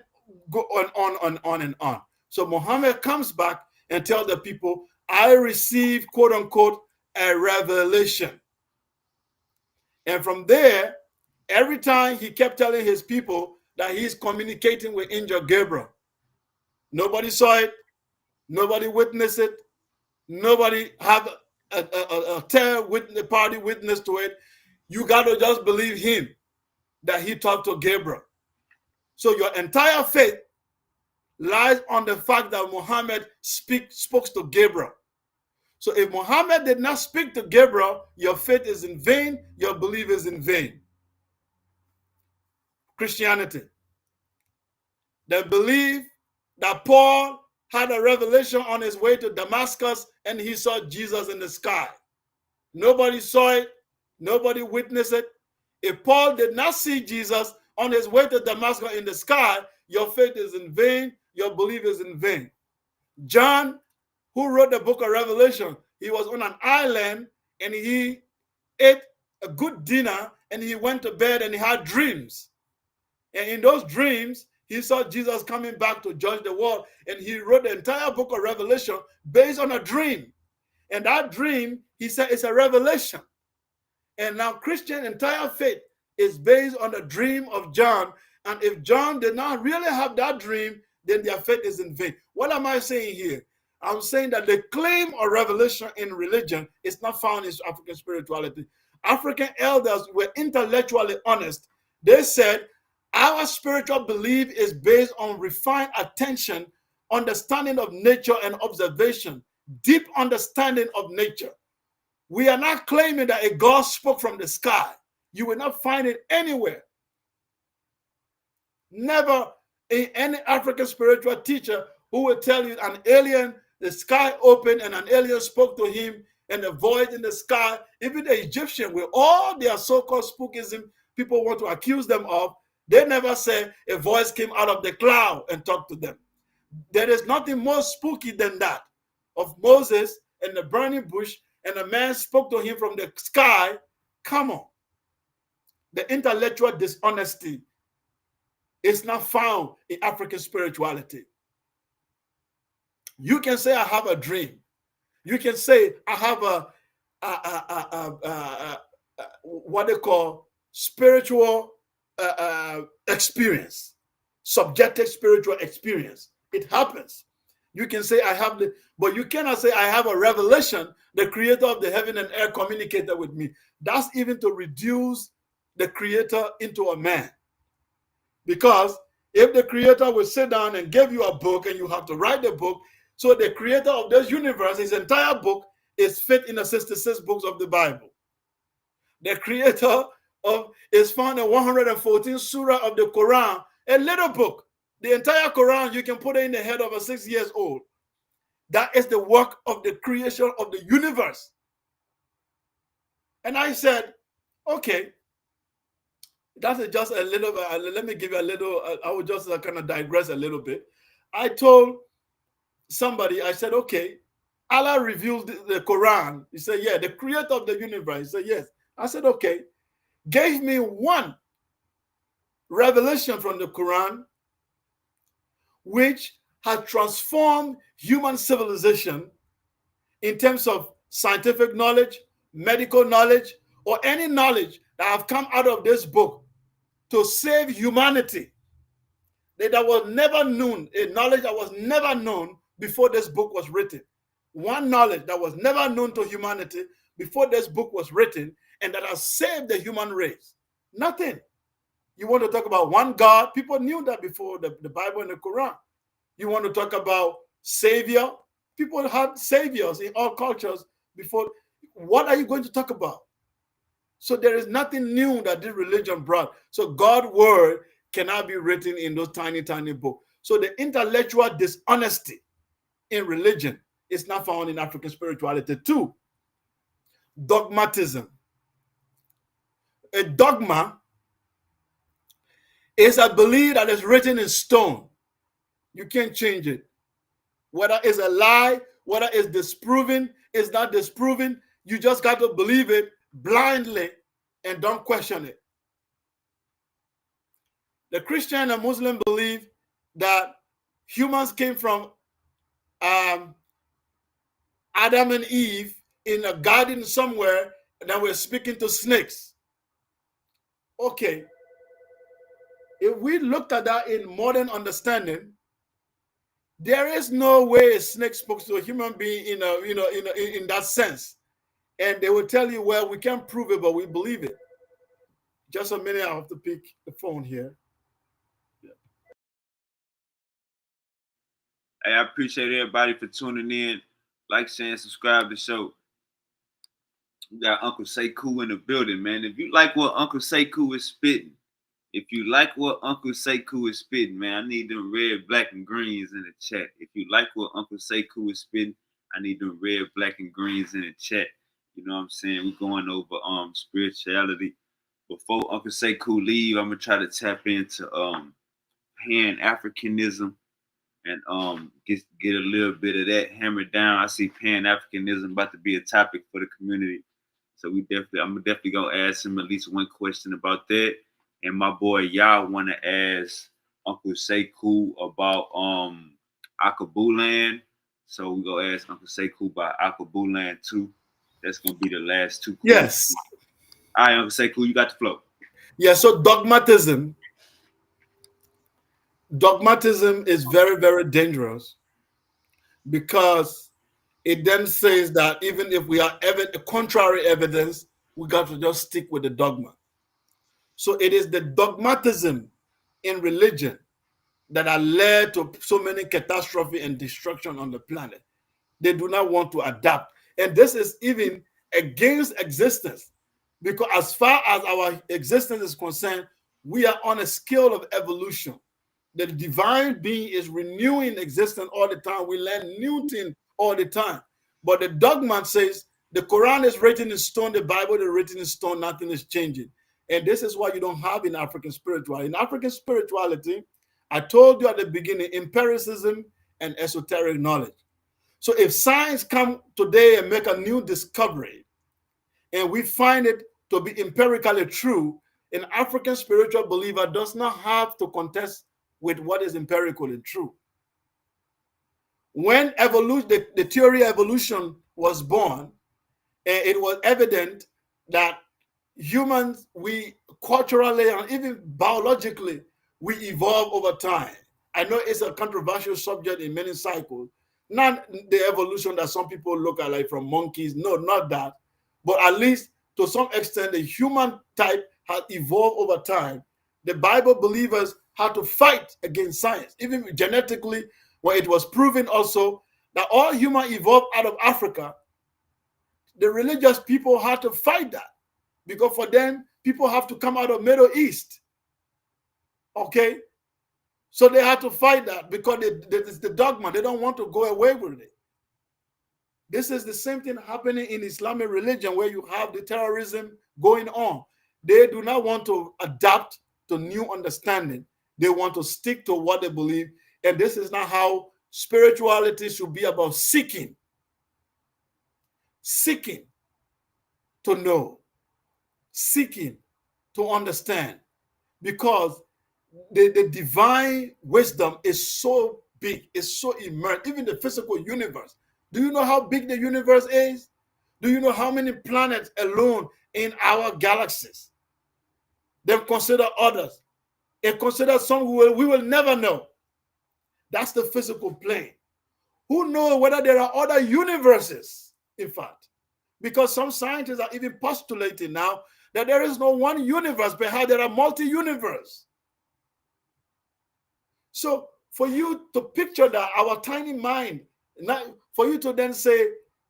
go on and on. So Muhammad comes back and tells the people, I received, quote unquote, a revelation. And from there, every time he kept telling his people that he's communicating with Angel Gabriel. Nobody saw it. Nobody witnessed it. Nobody have a third-party witness to it. You got to just believe him that he talked to Gabriel. So your entire faith lies on the fact that Muhammad spoke to Gabriel. So if Muhammad did not speak to Gabriel, your faith is in vain, your belief is in vain. Christianity. They believe that Paul had a revelation on his way to Damascus and he saw Jesus in the sky. Nobody saw it. Nobody witnessed it. If Paul did not see Jesus on his way to Damascus in the sky, your faith is in vain, your belief is in vain. John, who wrote the book of Revelation, he was on an island and he ate a good dinner and he went to bed and he had dreams. And in those dreams, he saw Jesus coming back to judge the world. And he wrote the entire book of Revelation based on a dream. And that dream, he said, is a revelation. And now Christian entire faith is based on the dream of John. And if John did not really have that dream, then their faith is in vain. What am I saying here? I'm saying that the claim of revelation in religion is not found in African spirituality. African elders were intellectually honest. They said, our spiritual belief is based on refined attention, understanding of nature and observation, deep understanding of nature. We are not claiming that a God spoke from the sky. You will not find it anywhere. Never in any African spiritual teacher who will tell you an alien, the sky opened and an alien spoke to him and a void in the sky. Even the Egyptian, with all their so-called spookism people want to accuse them of, they never say a voice came out of the cloud and talked to them. There is nothing more spooky than that of Moses and the burning bush, and a man spoke to him from the sky. Come on. The intellectual dishonesty is not found in African spirituality. You can say, I have a dream. You can say, I have what they call spiritual experience, subjective spiritual experience. It happens. You can say, I have but you cannot say, I have a revelation. The creator of the heaven and earth communicated with me. That's even to reduce the creator into a man. Because if the creator will sit down and give you a book and you have to write the book, so the creator of this universe, his entire book is fit in the 66 books of the Bible. The creator of is found in 114 surah of the Quran, a little book. The entire Quran, you can put it in the head of a 6 years old. That is the work of the creation of the universe. And I said, okay, that's just a little, let me give you a little, I will just kind of digress a little bit. I told somebody, I said, okay, Allah revealed the Quran. He said, yeah, the creator of the universe. He said, yes. I said, okay, gave me one revelation from the Quran which had transformed human civilization in terms of scientific knowledge, medical knowledge, or any knowledge that have come out of this book to save humanity. That was never known, a knowledge that was never known before this book was written. One knowledge that was never known to humanity before this book was written, and that has saved the human race. Nothing. You want to talk about one God? People knew that before the Bible and the Quran. You want to talk about savior? People had saviors in all cultures before. What are you going to talk about? So there is nothing new that this religion brought. So God's word cannot be written in those tiny, tiny books. So the intellectual dishonesty in religion is not found in African spirituality too. Dogmatism. A dogma is a belief that is written in stone. You can't change it. Whether it's a lie, whether it's disproven, it's not disproven, you just got to believe it blindly and don't question it. The Christian and Muslim believe that humans came from Adam and Eve in a garden somewhere, and that we're speaking to snakes. Okay, if we looked at that in modern understanding, there is no way a snake spoke to a human being in that sense. And they will tell you, well, we can't prove it, but we believe it. Just a minute, I have to pick the phone here.
Hey, I appreciate everybody for tuning in. Like, share, and subscribe to the show. We got Uncle Sekou in the building, man. If you like what Uncle Sekou is spitting, man, I need them red, black, and greens in the chat. If you like what Uncle Sekou is spitting, I need them red, black, and greens in the chat. You know what I'm saying? We're going over spirituality. Before Uncle Sekou leave, I'm gonna try to tap into Pan-Africanism and get a little bit of that hammered down. I see Pan-Africanism about to be a topic for the community. So I'm definitely gonna ask him at least one question about that. And my boy, y'all want to ask Uncle Sekou about Akabuland. So we gonna ask Uncle Sekou about Akabuland too. That's gonna be the last two questions.
Yes.
All right, Uncle Sekou, you got the flow.
Yeah, so dogmatism is very, very dangerous because it then says that even if we are contrary evidence, we got to just stick with the dogma. So it is the dogmatism in religion that are led to so many catastrophe and destruction on the planet. They do not want to adapt. And this is even against existence, because as far as our existence is concerned, we are on a scale of evolution. The divine being is renewing existence all the time. We learn new things all the time. But the dogma says the Quran is written in stone, the Bible is written in stone, nothing is changing. And this is why you don't have in African spirituality. In African spirituality, I told you at the beginning, empiricism and esoteric knowledge. So if science come today and make a new discovery, and we find it to be empirically true, an African spiritual believer does not have to contest with what is empirically true. When evolution, the theory of evolution was born, it was evident that humans, we culturally and even biologically, we evolve over time. I know it's a controversial subject in many cycles. Not the evolution that some people look at like from monkeys. No, not that. But at least to some extent, the human type has evolved over time. The Bible believers had to fight against science. Even genetically, where it was proven also that all humans evolved out of Africa, the religious people had to fight that. Because for them, people have to come out of Middle East. Okay? So they had to fight that because it's the dogma. They don't want to go away with it. This is the same thing happening in Islamic religion where you have the terrorism going on. They do not want to adapt to new understanding. They want to stick to what they believe. And this is not how spirituality should be about seeking. Seeking to know. Seeking to understand. Because the divine wisdom is so big, it's so immense, even the physical universe. Do you know how big the universe is? Do you know how many planets alone in our galaxies? Then consider others. And consider some we will never know. That's the physical plane. Who knows whether there are other universes, in fact? Because some scientists are even postulating now that there is no one universe, but how there are multi-universe. So for you to picture that, our tiny mind, for you to then say,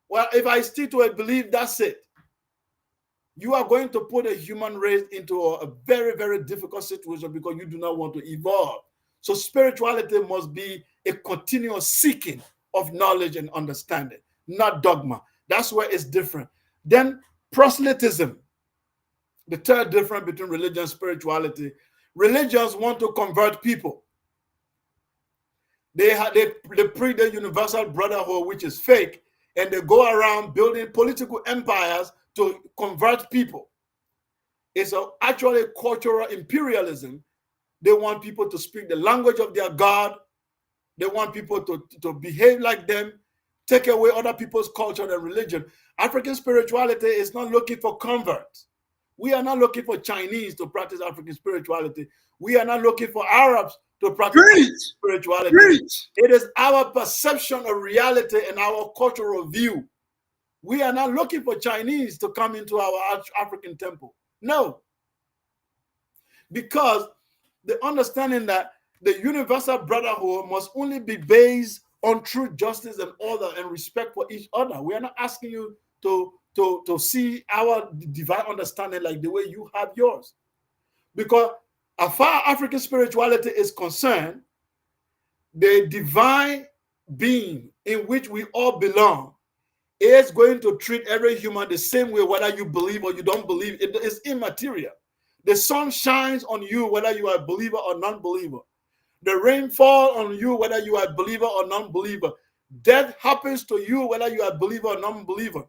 well, if I stick to a belief, that's it. You are going to put a human race into a very, very difficult situation because you do not want to evolve. So spirituality must be a continuous seeking of knowledge and understanding, not dogma. That's where it's different. Then proselytism, the third difference between religion and spirituality. Religions want to convert people. They preach the universal brotherhood, which is fake, and they go around building political empires to convert people. It's actually cultural imperialism. They want people to speak the language of their God. They want people to behave like them, take away other people's culture and religion. African spirituality is not looking for converts. We are not looking for Chinese to practice African spirituality. We are not looking for Arabs to practice African spirituality. It is our perception of reality and our cultural view. We are not looking for Chinese to come into our African temple. No. Because the understanding that the universal brotherhood must only be based on truth, justice, and order and respect for each other. We are not asking you to see our divine understanding like the way you have yours. Because as far as African spirituality is concerned, the divine being in which we all belong is going to treat every human the same way, whether you believe or you don't believe. It is immaterial. The sun shines on you whether you are a believer or non-believer. The rain falls on you whether you are a believer or non-believer. Death happens to you whether you are a believer or non-believer.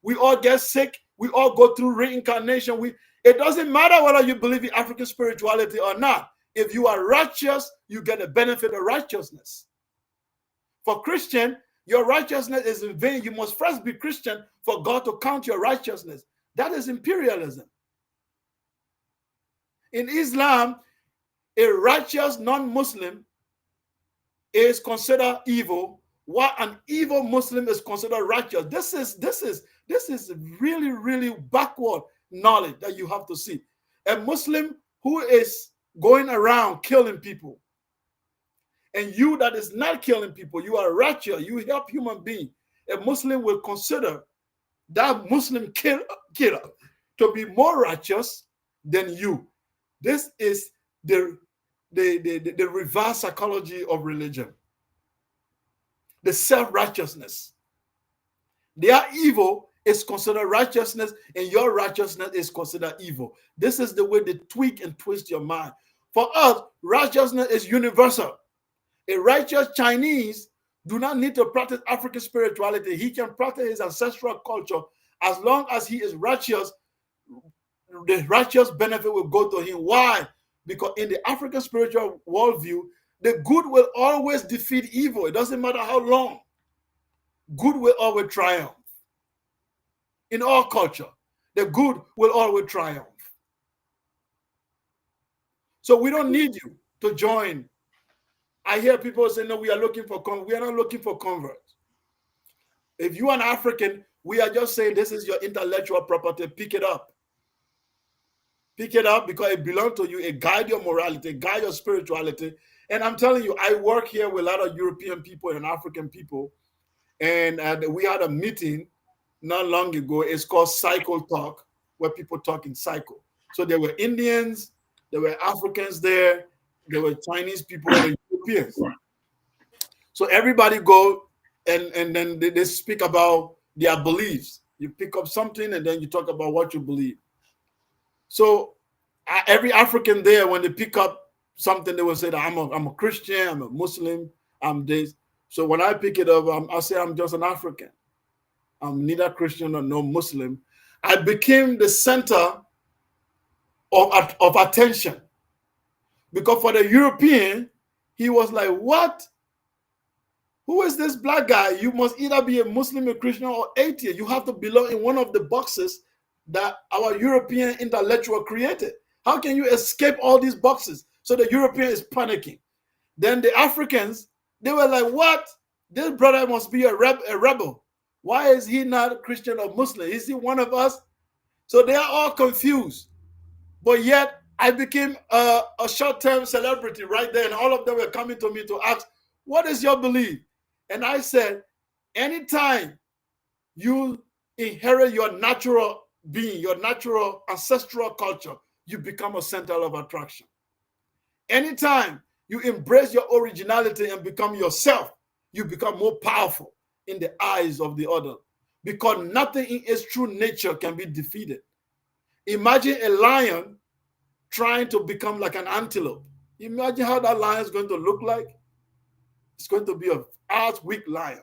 We all get sick. We all go through reincarnation. It doesn't matter whether you believe in African spirituality or not. If you are righteous, you get the benefit of righteousness. For Christian, your righteousness is in vain. You must first be Christian for God to count your righteousness. That is imperialism. In Islam, a righteous non-Muslim is considered evil, while an evil Muslim is considered righteous. This is really, really backward knowledge that you have to see. A Muslim who is going around killing people, and you that is not killing people, you are righteous, you help human beings. A Muslim will consider that Muslim killer to be more righteous than you. This is the reverse psychology of religion. The self-righteousness. Their evil is considered righteousness, and your righteousness is considered evil. This is the way they tweak and twist your mind. For us, righteousness is universal. A righteous Chinese do not need to practice African spirituality. He can practice his ancestral culture as long as he is righteous. The righteous benefit will go to him. Why? Because in the African spiritual worldview, the good will always defeat evil. It doesn't matter how long. Good will always triumph. In all culture, the good will always triumph. So we don't need you to join. I hear people say, no, we are looking for converts. We are not looking for converts. If you are an African, we are just saying this is your intellectual property. Pick it up. Pick it up because it belongs to you. It guides your morality, it guides your spirituality. And I'm telling you, I work here with a lot of European people and African people. And we had a meeting not long ago. It's called Cycle Talk, where people talk in cycle. So there were Indians, there were Africans there were Chinese people, and Europeans. So everybody go and then they speak about their beliefs. You pick up something and then you talk about what you believe. So every African there, when they pick up something, they will say that I'm a Christian, I'm a Muslim, I'm this. So when I pick it up, I say I'm just an African. I'm neither Christian nor Muslim. I became the center of attention. Because for the European, he was like, what? Who is this black guy? You must either be a Muslim, a Christian, or atheist. You have to belong in one of the boxes that our European intellectual created. How can you escape all these boxes? So the European is panicking. Then the Africans, they were like, what? This brother must be a rebel. Why is he not Christian or Muslim? Is he one of us? So they are all confused. But yet, I became a short-term celebrity right there, and all of them were coming to me to ask, what is your belief? And I said, anytime you inherit your natural being, your natural ancestral culture, you become a center of attraction. Anytime you embrace your originality and become yourself, you become more powerful in the eyes of the other, because nothing in its true nature can be defeated. Imagine a lion trying to become like an antelope. Imagine how that lion is going to look like. It's going to be an ass-weak lion.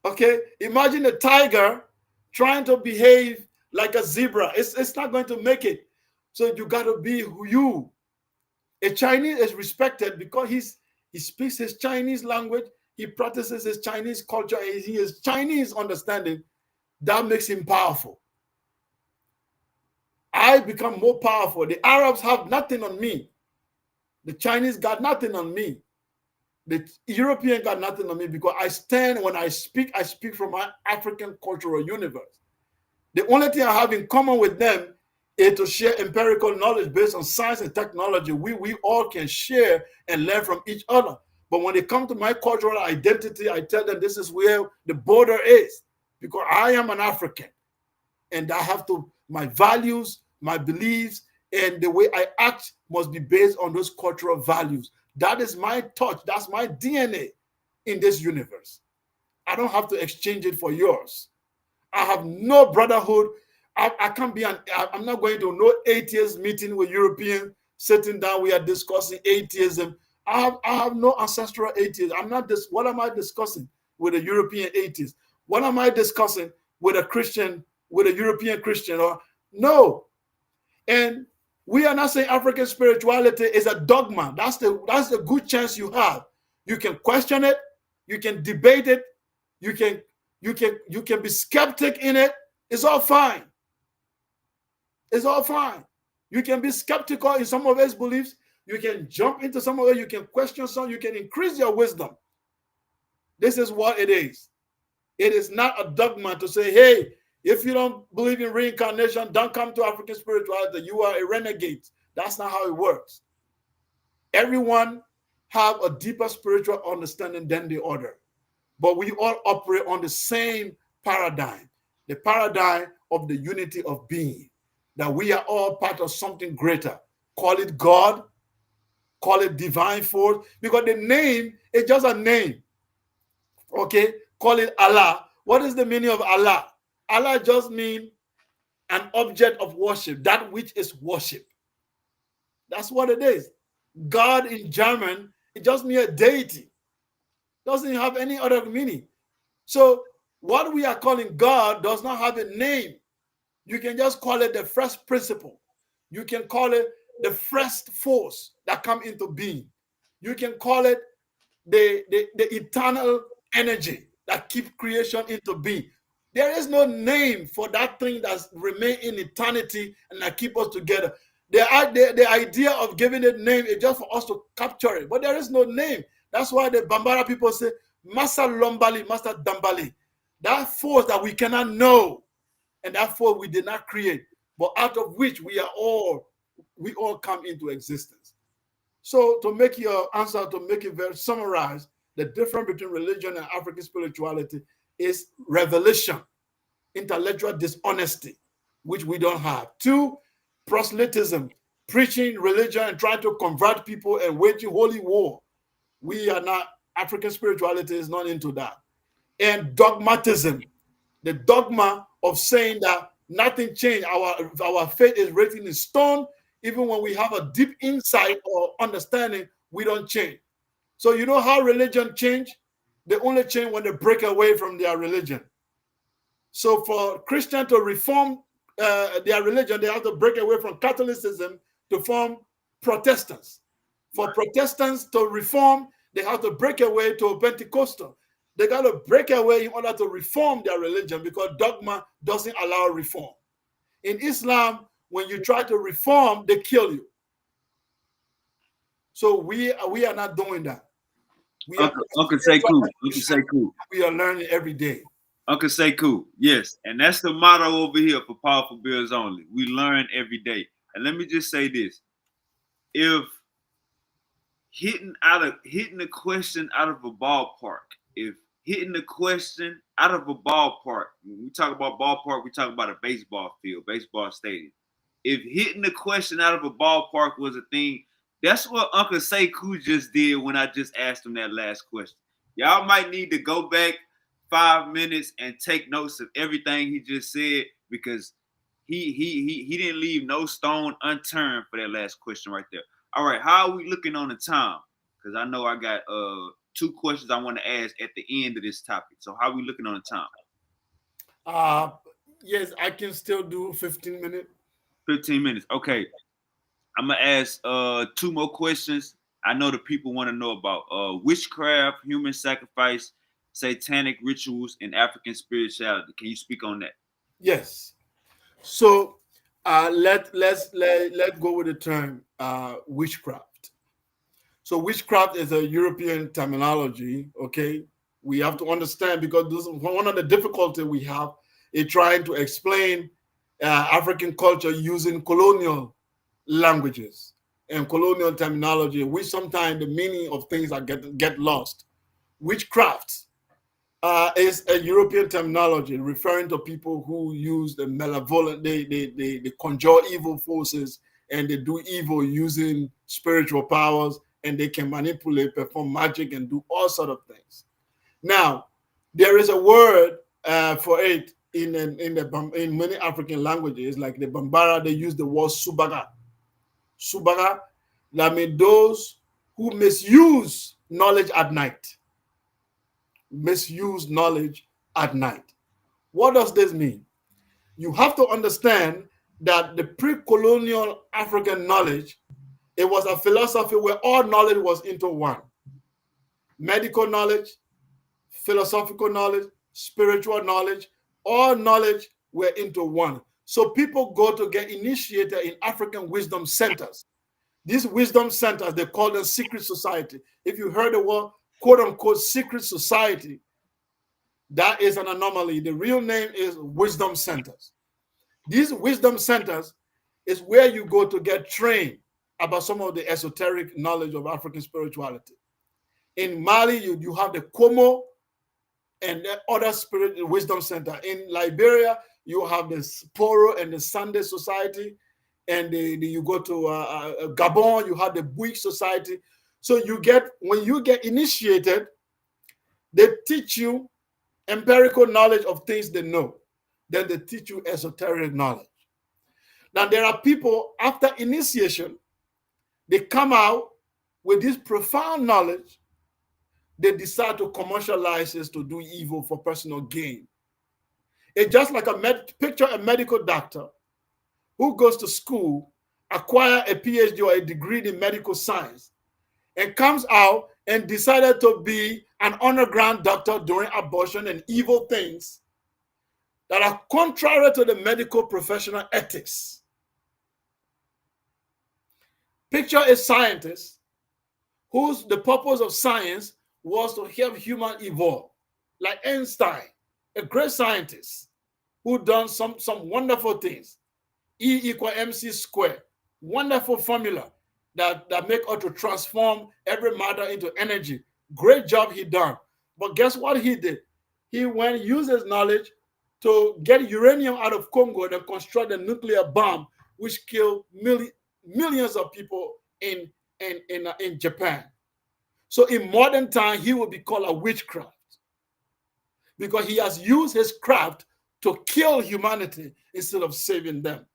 Okay? Imagine a tiger trying to behave like a zebra. It's not going to make it. So you got to be who you. A Chinese is respected because he speaks his Chinese language, he practices his Chinese culture, and he has Chinese understanding. That makes him powerful. I become more powerful. The Arabs have nothing on me. The Chinese got nothing on me. The European got nothing on me because I stand, when I speak from my African cultural universe. The only thing I have in common with them is to share empirical knowledge based on science and technology. We all can share and learn from each other. But when they come to my cultural identity, I tell them this is where the border is, because I am an African. And I have to, my values, my beliefs, and the way I act must be based on those cultural values. That is my touch. That's my DNA in this universe. I don't have to exchange it for yours. I have no brotherhood. I can't be I'm not going to no atheist meeting with Europeans sitting down. We are discussing atheism. I have no ancestral atheist. I'm not this. What am I discussing with a European atheist? What am I discussing with a Christian, with a European Christian? Or no. And we are not saying African spirituality is a dogma. That's the good chance you have. You can question it, you can debate it, you can be skeptic in it. It's all fine. It's all fine. You can be skeptical in some of its beliefs. You can jump into some of it. You can question some. You can increase your wisdom. This is what it is. It is not a dogma to say, hey, if you don't believe in reincarnation, don't come to African spirituality. You are a renegade. That's not how it works. Everyone have a deeper spiritual understanding than the other. But we all operate on the same paradigm, the paradigm of the unity of being, that we are all part of something greater. Call it God, call it divine force, because the name is just a name. Okay, call it Allah. What is the meaning of Allah? Allah just means an object of worship, that which is worship. That's what it is. God in German, it just means a deity. Doesn't have any other meaning. So what we are calling God does not have a name. You can just call it the first principle. You can call it the first force that come into being. You can call it the eternal energy that keep creation into being. There is no name for that thing that remain in eternity and that keep us together. The idea of giving it name is just for us to capture it, but there is no name. That's why the Bambara people say, Master Lombali, Master Dambali. That force that we cannot know, and that force we did not create, but out of which we all come into existence. So to make your answer, to make it very summarize, the difference between religion and African spirituality is revelation, intellectual dishonesty, which we don't have. 2, proselytism, preaching religion and trying to convert people and waging holy war. We are not, African spirituality is not into that. And dogmatism, the dogma of saying that nothing changed. Our faith is written in stone. Even when we have a deep insight or understanding, we don't change. So you know how religion change? They only change when they break away from their religion. So for Christians to reform their religion, they have to break away from Catholicism to form Protestants. For Protestants to reform, they have to break away to Pentecostal. They got to break away in order to reform their religion, because dogma doesn't allow reform. In Islam, when you try to reform, they kill you. So we are not doing that.
Uncle Sekou. Uncle Sekou.
We are learning every day.
Uncle Sekou, yes. And that's the motto over here for Powerful Bills Only. We learn every day. And let me just say this. If hitting the question out of a ballpark, when we talk about ballpark, we talk about a baseball field, baseball stadium. If hitting the question out of a ballpark was a thing, that's what Uncle Sekou just did when I just asked him that last question. Y'all might need to go back 5 minutes and take notes of everything he just said, because he didn't leave no stone unturned for that last question right there. All right, how are we looking on the time? Because I know I got 2 questions I want to ask at the end of this topic. So how are we looking on the time?
Yes, I can still do 15 minutes.
15 minutes. Okay. I'm gonna ask 2 more questions. I know the people want to know about witchcraft, human sacrifice, satanic rituals, and African spirituality. Can you speak on that?
Yes. So Let's go with the term witchcraft. So witchcraft is a European terminology. Okay, we have to understand, because this is one of the difficulty we have in trying to explain African culture using colonial languages and colonial terminology, which sometimes the meaning of things are get lost. Witchcraft is a European terminology referring to people who use the malevolent, they conjure evil forces, and they do evil using spiritual powers, and they can manipulate, perform magic, and do all sort of things. Now, there is a word for it in many African languages, like the Bambara. They use the word subaga. Subaga, that means those who misuse knowledge at night. Misuse knowledge at night. What does this mean? You have to understand that the pre-colonial African knowledge, it was a philosophy where all knowledge was into one. Medical knowledge, philosophical knowledge, spiritual knowledge, all knowledge were into one. So people go to get initiated in African wisdom centers. These wisdom centers, they call them secret society. If you heard the word quote unquote secret society, that is an anomaly. The real name is wisdom centers. These wisdom centers is where you go to get trained about some of the esoteric knowledge of African spirituality. In Mali, you have the Como and the other spirit wisdom center. In Liberia, you have the Poro and the Sunday Society. And you go to Gabon, you have the Bouygues Society. So when you get initiated, they teach you empirical knowledge of things they know. Then they teach you esoteric knowledge. Now, there are people, after initiation, they come out with this profound knowledge. They decide to commercialize this to do evil for personal gain. It's just like picture a medical doctor who goes to school, acquire a PhD or a degree in medical science, and comes out and decided to be an underground doctor doing abortion and evil things that are contrary to the medical professional ethics. Picture a scientist whose the purpose of science was to help human evolve, like Einstein, a great scientist who done some wonderful things. E equal mc squared, wonderful formula that make us to transform every matter into energy. Great job he done. But guess what he did? He went use his knowledge to get uranium out of Congo and construct a nuclear bomb, which killed millions of people in Japan. So in modern time, he will be called a witchcraft because he has used his craft to kill humanity instead of saving them.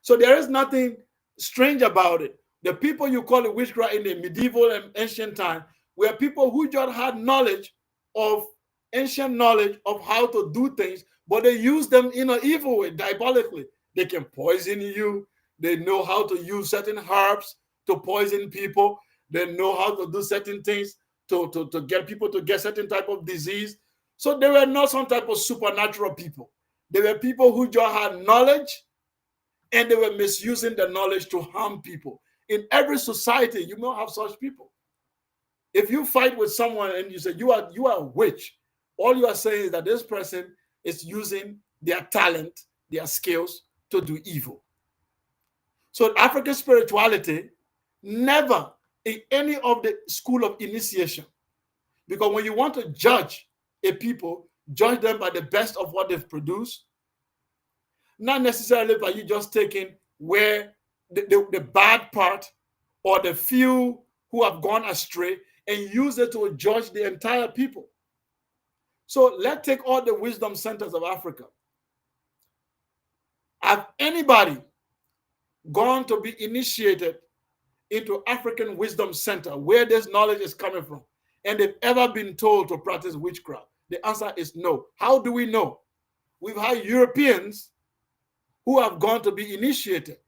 So there is nothing strange about it. The people you call it witchcraft in the medieval and ancient time were people who just had knowledge of ancient knowledge of how to do things, but they use them in an evil way, diabolically. They can poison you. They know how to use certain herbs to poison people. They know how to do certain things to get people to get certain type of disease. So they were not some type of supernatural people. They were people who just had knowledge, and they were misusing the knowledge to harm people. In every society, you may have such people. If you fight with someone and you say you are a witch, all you are saying is that this person is using their talent, their skills to do evil. So African spirituality never in any of the school of initiation, because when you want to judge a people, judge them by the best of what they've produced, not necessarily by you just taking where the bad part or the few who have gone astray and use it to judge the entire people. So let's take all the wisdom centers of Africa. Have anybody gone to be initiated into African wisdom center where this knowledge is coming from, and they've ever been told to practice witchcraft? The answer is no. How do we know? We've had Europeans who have gone to be initiated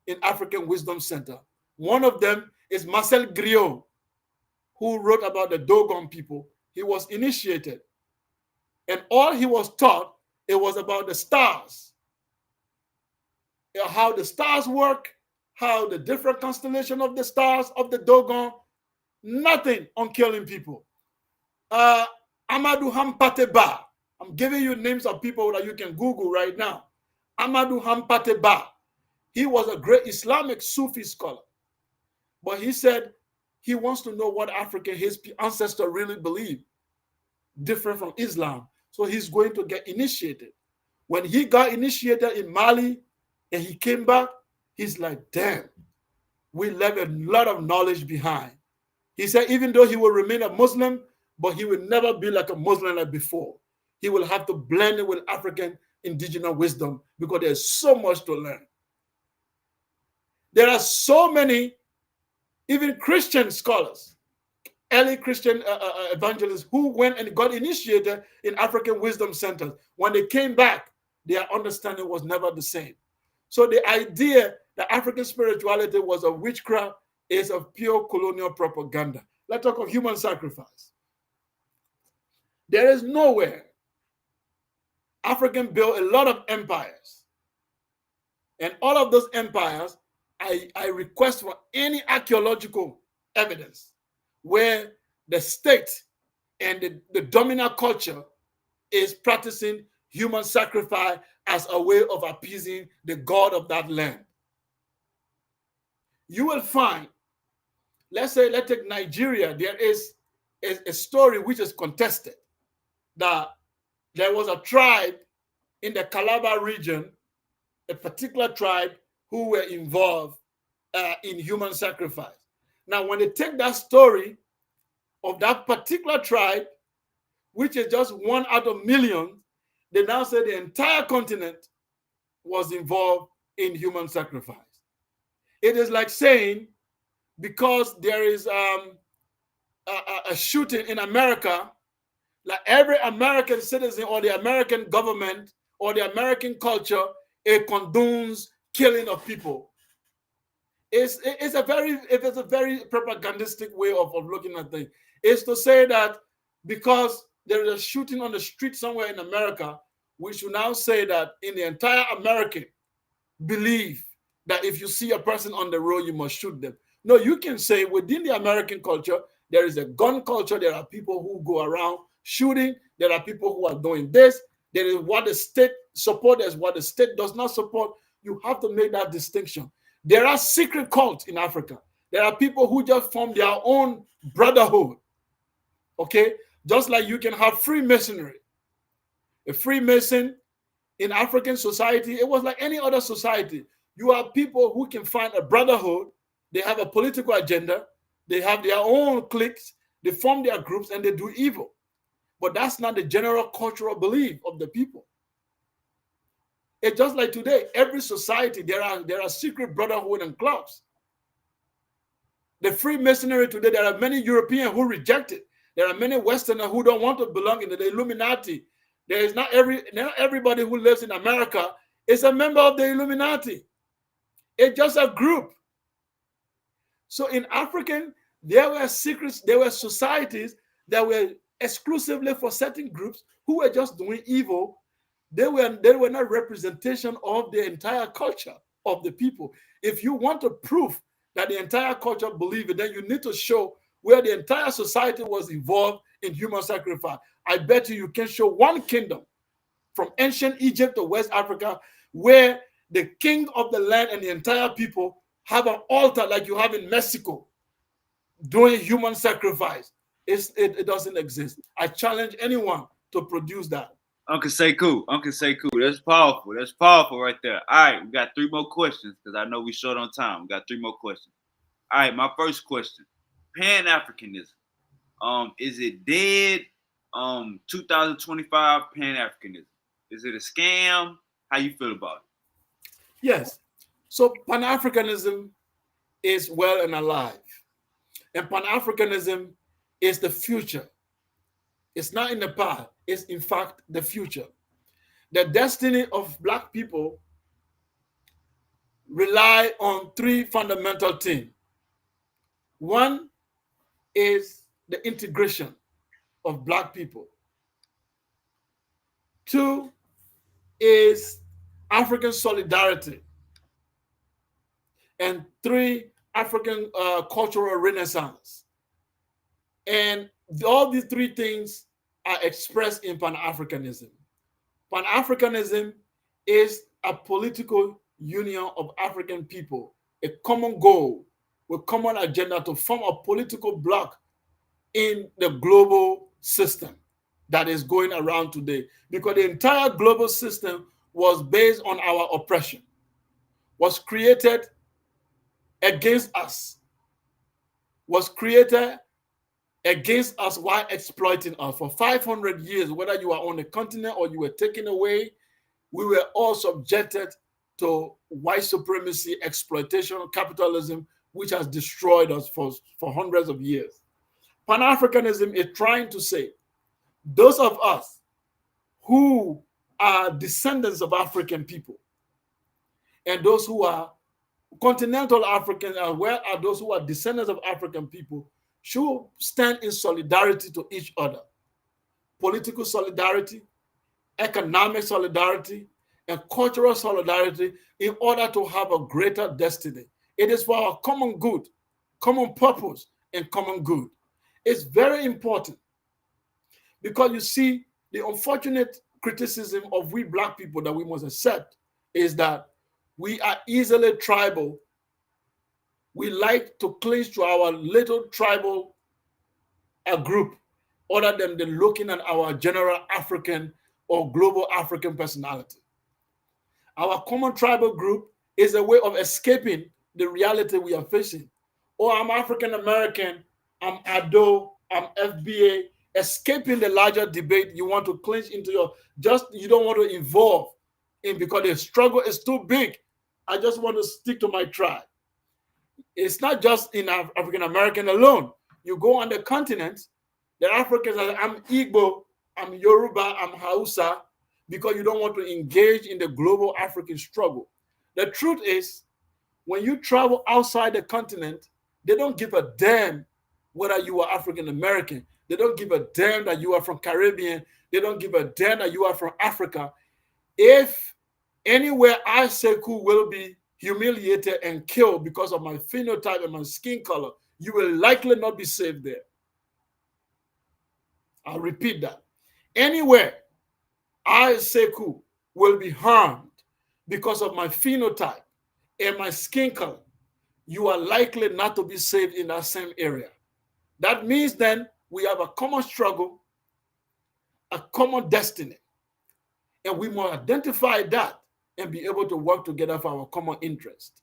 in African Wisdom Center. One of them is Marcel Griot, who wrote about the Dogon people. He was initiated, and all he was taught, it was about the stars. how the stars work, how the different constellation of the stars of the Dogon, nothing on killing people. Uh, Amadou Hampate Ba. I'm giving you names of people that you can Google right now. Amadou Hampate Ba. He was a great Islamic Sufi scholar, but he said he wants to know what African his ancestors really believe, different from Islam. So he's going to get initiated. When he got initiated in Mali and he came back, he's like, damn, we left a lot of knowledge behind. He said, even though he will remain a Muslim, but he will never be like a Muslim like before. He will have to blend it with African indigenous wisdom because there's so much to learn. There are so many, even Christian scholars, early Christian evangelists who went and got initiated in African wisdom centers. When they came back, their understanding was never the same. So the idea that African spirituality was a witchcraft is of pure colonial propaganda. Let's talk of human sacrifice. There is nowhere African built a lot of empires. And all of those empires, I request for any archaeological evidence where the state and the dominant culture is practicing human sacrifice as a way of appeasing the god of that land. You will find, let's take Nigeria. There is a story which is contested that there was a tribe in the Calabar region, a particular tribe who were involved in human sacrifice. Now, when they take that story of that particular tribe, which is just one out of millions, they now say the entire continent was involved in human sacrifice. It is like saying, because there is a shooting in America, like every American citizen or the American government or the American culture, it condones killing of people. It's a very propagandistic way of looking at things. It's to say that because there is a shooting on the street somewhere in America, we should now say that in the entire American belief that if you see a person on the road, you must shoot them. No, you can say within the American culture, there is a gun culture. There are people who go around shooting. There are people who are doing this. There is what the state supports, there's what the state does not support. You have to make that distinction. There are secret cults in Africa. There are people who just form their own brotherhood. Okay? Just like you can have Freemasonry. A Freemason in African society, it was like any other society. You have people who can find a brotherhood. They have a political agenda. They have their own cliques. They form their groups and they do evil. But that's not the general cultural belief of the people. It's just like today, every society, there are secret brotherhood and clubs. The Freemasonry today, there are many Europeans who reject it. There are many Westerners who don't want to belong in the Illuminati. There is not everybody who lives in America is a member of the Illuminati. It's just a group. So in African, there were secrets, there were societies that were exclusively for certain groups who were just doing evil. They were not representation of the entire culture of the people. If you want to prove that the entire culture believe it, then you need to show where the entire society was involved in human sacrifice. I bet you can show one kingdom from ancient Egypt to West Africa where the king of the land and the entire people have an altar like you have in Mexico doing human sacrifice. It doesn't exist. I challenge anyone to produce that.
Uncle Sekou, that's powerful. That's powerful right there. All right, we got 3 more questions because I know we short on time. We got 3 more questions. All right, my first question: Pan-Africanism. Is it dead? 2025 Pan-Africanism. Is it a scam? How you feel about it?
Yes. So Pan-Africanism is well and alive, and Pan-Africanism is the future. It's not in the past. It's in fact the future. The destiny of Black people rely on 3 fundamental things. One is the integration of Black people. 2 is African solidarity. and 3, African cultural renaissance. And all these 3 things are expressed in Pan-Africanism. Pan-Africanism is a political union of African people, a common goal with common agenda to form a political bloc in the global system that is going around today. Because the entire global system was based on our oppression, was created against us, was created against us while exploiting us. For 500 years, whether you are on the continent or you were taken away, we were all subjected to white supremacy, exploitation, capitalism, which has destroyed us for hundreds of years. Pan-Africanism is trying to say, those of us who are descendants of African people and those who are continental Africans, as well as those who are descendants of African people, should stand in solidarity to each other. Political solidarity, economic solidarity, and cultural solidarity in order to have a greater destiny. It is for our common good, common purpose, and common good. It's very important because you see, the unfortunate criticism of we Black people that we must accept is that we are easily tribal. We like to cling to our little tribal group other than the looking at our general African or global African personality. Our common tribal group is a way of escaping the reality we are facing. Oh, I'm African American, I'm Ado, I'm FBA, escaping the larger debate you want to clinch into you don't want to involve in because the struggle is too big. I just want to stick to my tribe. It's not just in African American alone. You go on the continent, the Africans are, I'm Igbo, I'm Yoruba, I'm Hausa, because you don't want to engage in the global African struggle. The truth is, when you travel outside the continent, they don't give a damn whether you are African American. They don't give a damn that you are from Caribbean. They don't give a damn that you are from Africa. If anywhere I, Sekou, will be humiliated and killed because of my phenotype and my skin color, you will likely not be saved there. I'll repeat that. Anywhere I, Sekou, will be harmed because of my phenotype and my skin color, you are likely not to be saved in that same area. That means then we have a common struggle, a common destiny, and we must identify that and be able to work together for our common interest.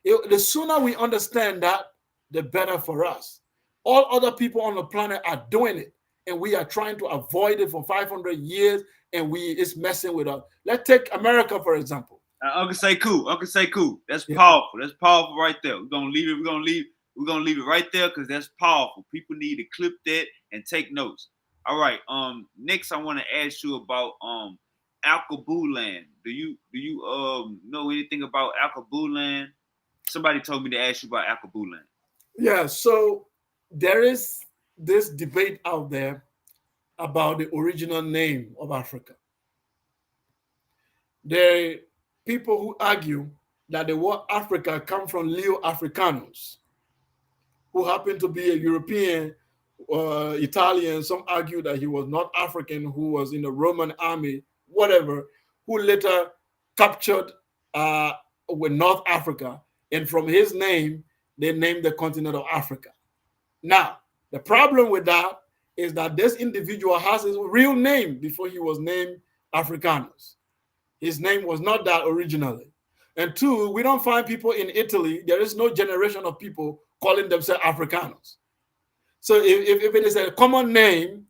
The sooner we understand that, the better for us. All other people on the planet are doing it, and we are trying to avoid it for 500 years, and it's messing with us. Let's take America, for example.
Uncle Sekou, that's powerful. That's powerful right there. We're gonna leave it right there because that's powerful. People need to clip that and take notes. All right. Next I want to ask you about Alkebulan. Do you know anything about Alkebulan? Somebody told me to ask you about Alkebulan.
Yeah, so there is this debate out there about the original name of Africa. There are people who argue that the word Africa comes from Leo Africanus, who happened to be a European, Italian. Some argue that he was not African, who was in the Roman army, whatever, who later captured with North Africa. And from his name, they named the continent of Africa. Now, the problem with that is that this individual has his real name before he was named Africanus. His name was not that originally. And 2, we don't find people in Italy, there is no generation of people calling themselves Africanus. So if it is a common name,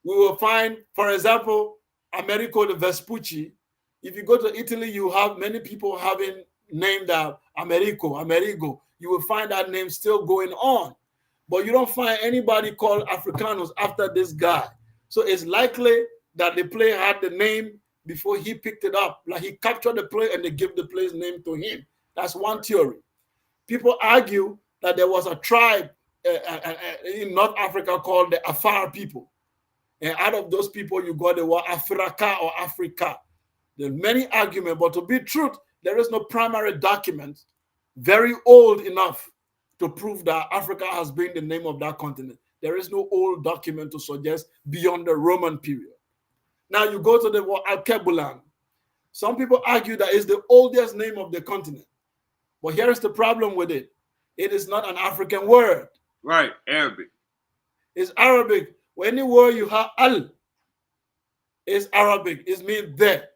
we will find, for example, Americo de Vespucci. If you go to Italy, you have many people having named Amerigo. You will find that name still going on. But you don't find anybody called Africanus after this guy. So it's likely that the player had the name before he picked it up. Like he captured the play and they give the player's name to him. That's one theory. People argue that there was a tribe in North Africa called the Afar people. And out of those people, you got the word Africa or Africa. There are many arguments, but to be truth, there is no primary document very old enough to prove that Africa has been the name of that continent. There is no old document to suggest beyond the Roman period. Now you go to the word Alkebulan. Some people argue that it's the oldest name of the continent. But here is the problem with it. It is not an African word.
Right, Arabic.
It's Arabic. Any word you have al is Arabic. It means there.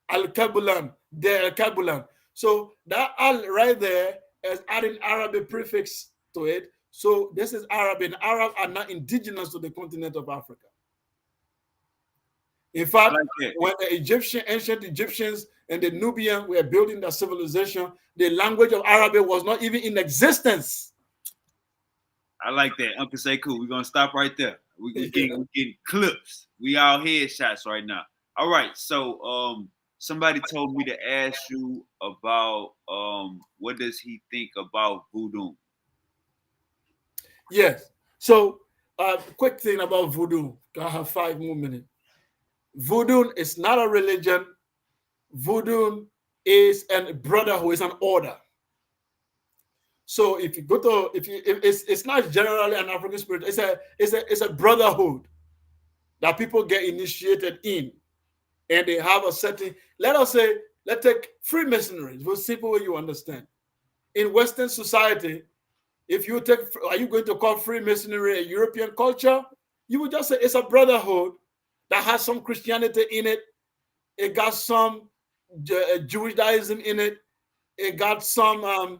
Al-Kabulan, there, Al-Kabulan. So that al right there is adding Arabic prefix to it. So this is Arabic. And Arabs are not indigenous to the continent of Africa. In fact, when the ancient Egyptians and the Nubian were building their civilization, the language of Arabic was not even in existence.
I like that, Uncle Sekou. We're gonna stop right there. We're getting clips. We all headshots right now. All right. So somebody told me to ask you about what does he think about voodoo?
Yes. So quick thing about voodoo. I have 5 more minutes. Voodoo is not a religion. Voodoo is a brotherhood, is an order. So if you go to, if it's not generally an African spirit, it's a brotherhood that people get initiated in, and they have a certain. Let us say, let's take Freemasonry. It's a simple way you understand. In Western society, if you take, are you going to call Freemasonry a European culture? You would just say it's a brotherhood that has some Christianity in it. It got some Judaism in it. It got some of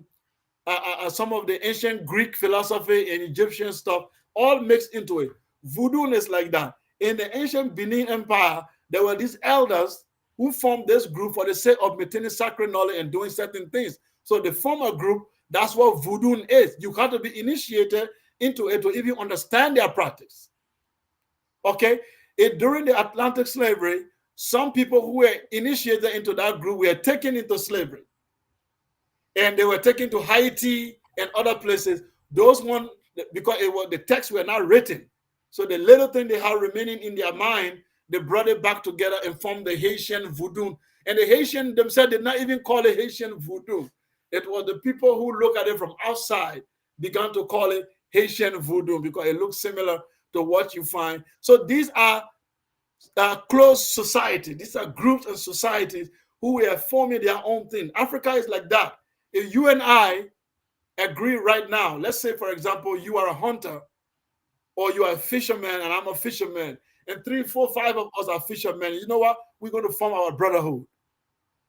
the ancient Greek philosophy and Egyptian stuff all mixed into it. Voodoo is like that. In the ancient Benin Empire, there were these elders who formed this group for the sake of maintaining sacred knowledge and doing certain things. So they form a group. That's what voodoo is. You have to be initiated into it to even understand their practice. Okay? During the Atlantic slavery, some people who were initiated into that group were taken into slavery. And they were taken to Haiti and other places. Those ones, because the texts were not written. So the little thing they had remaining in their mind, they brought it back together and formed the Haitian voodoo. And the Haitian themselves did not even call it Haitian voodoo. It was the people who look at it from outside began to call it Haitian voodoo because it looks similar to what you find. So these are closed society. These are groups and societies who were forming their own thing. Africa is like that. If you and I agree right now, let's say, for example, you are a hunter or you are a fisherman and I'm a fisherman, and 3, 4, 5 of us are fishermen. You know what? We're going to form our brotherhood.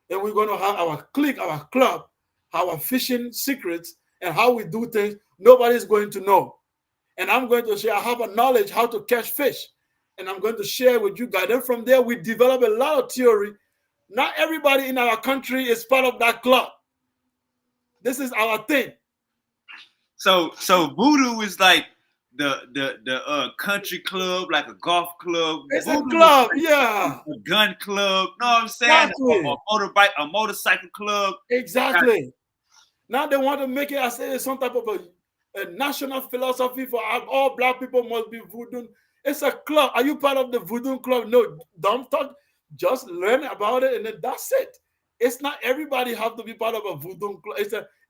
And we're going to have our clique, our club, our fishing secrets, and how we do things. Nobody's going to know. And I'm going to share, I have a knowledge how to catch fish. And I'm going to share with you guys. Then from there, we develop a lot of theory. Not everybody in our country is part of that club. This is our thing.
So voodoo is like the country club, like a golf club.
It's
voodoo
a club,
like
yeah.
A gun club. Know what I'm saying?
Exactly.
A motorcycle club.
Exactly. Now they want to make it as some type of a national philosophy for all black people must be voodoo. It's a club. Are you part of the voodoo club? No, don't talk. Just learn about it, and then that's it. It's not everybody have to be part of a voodoo club.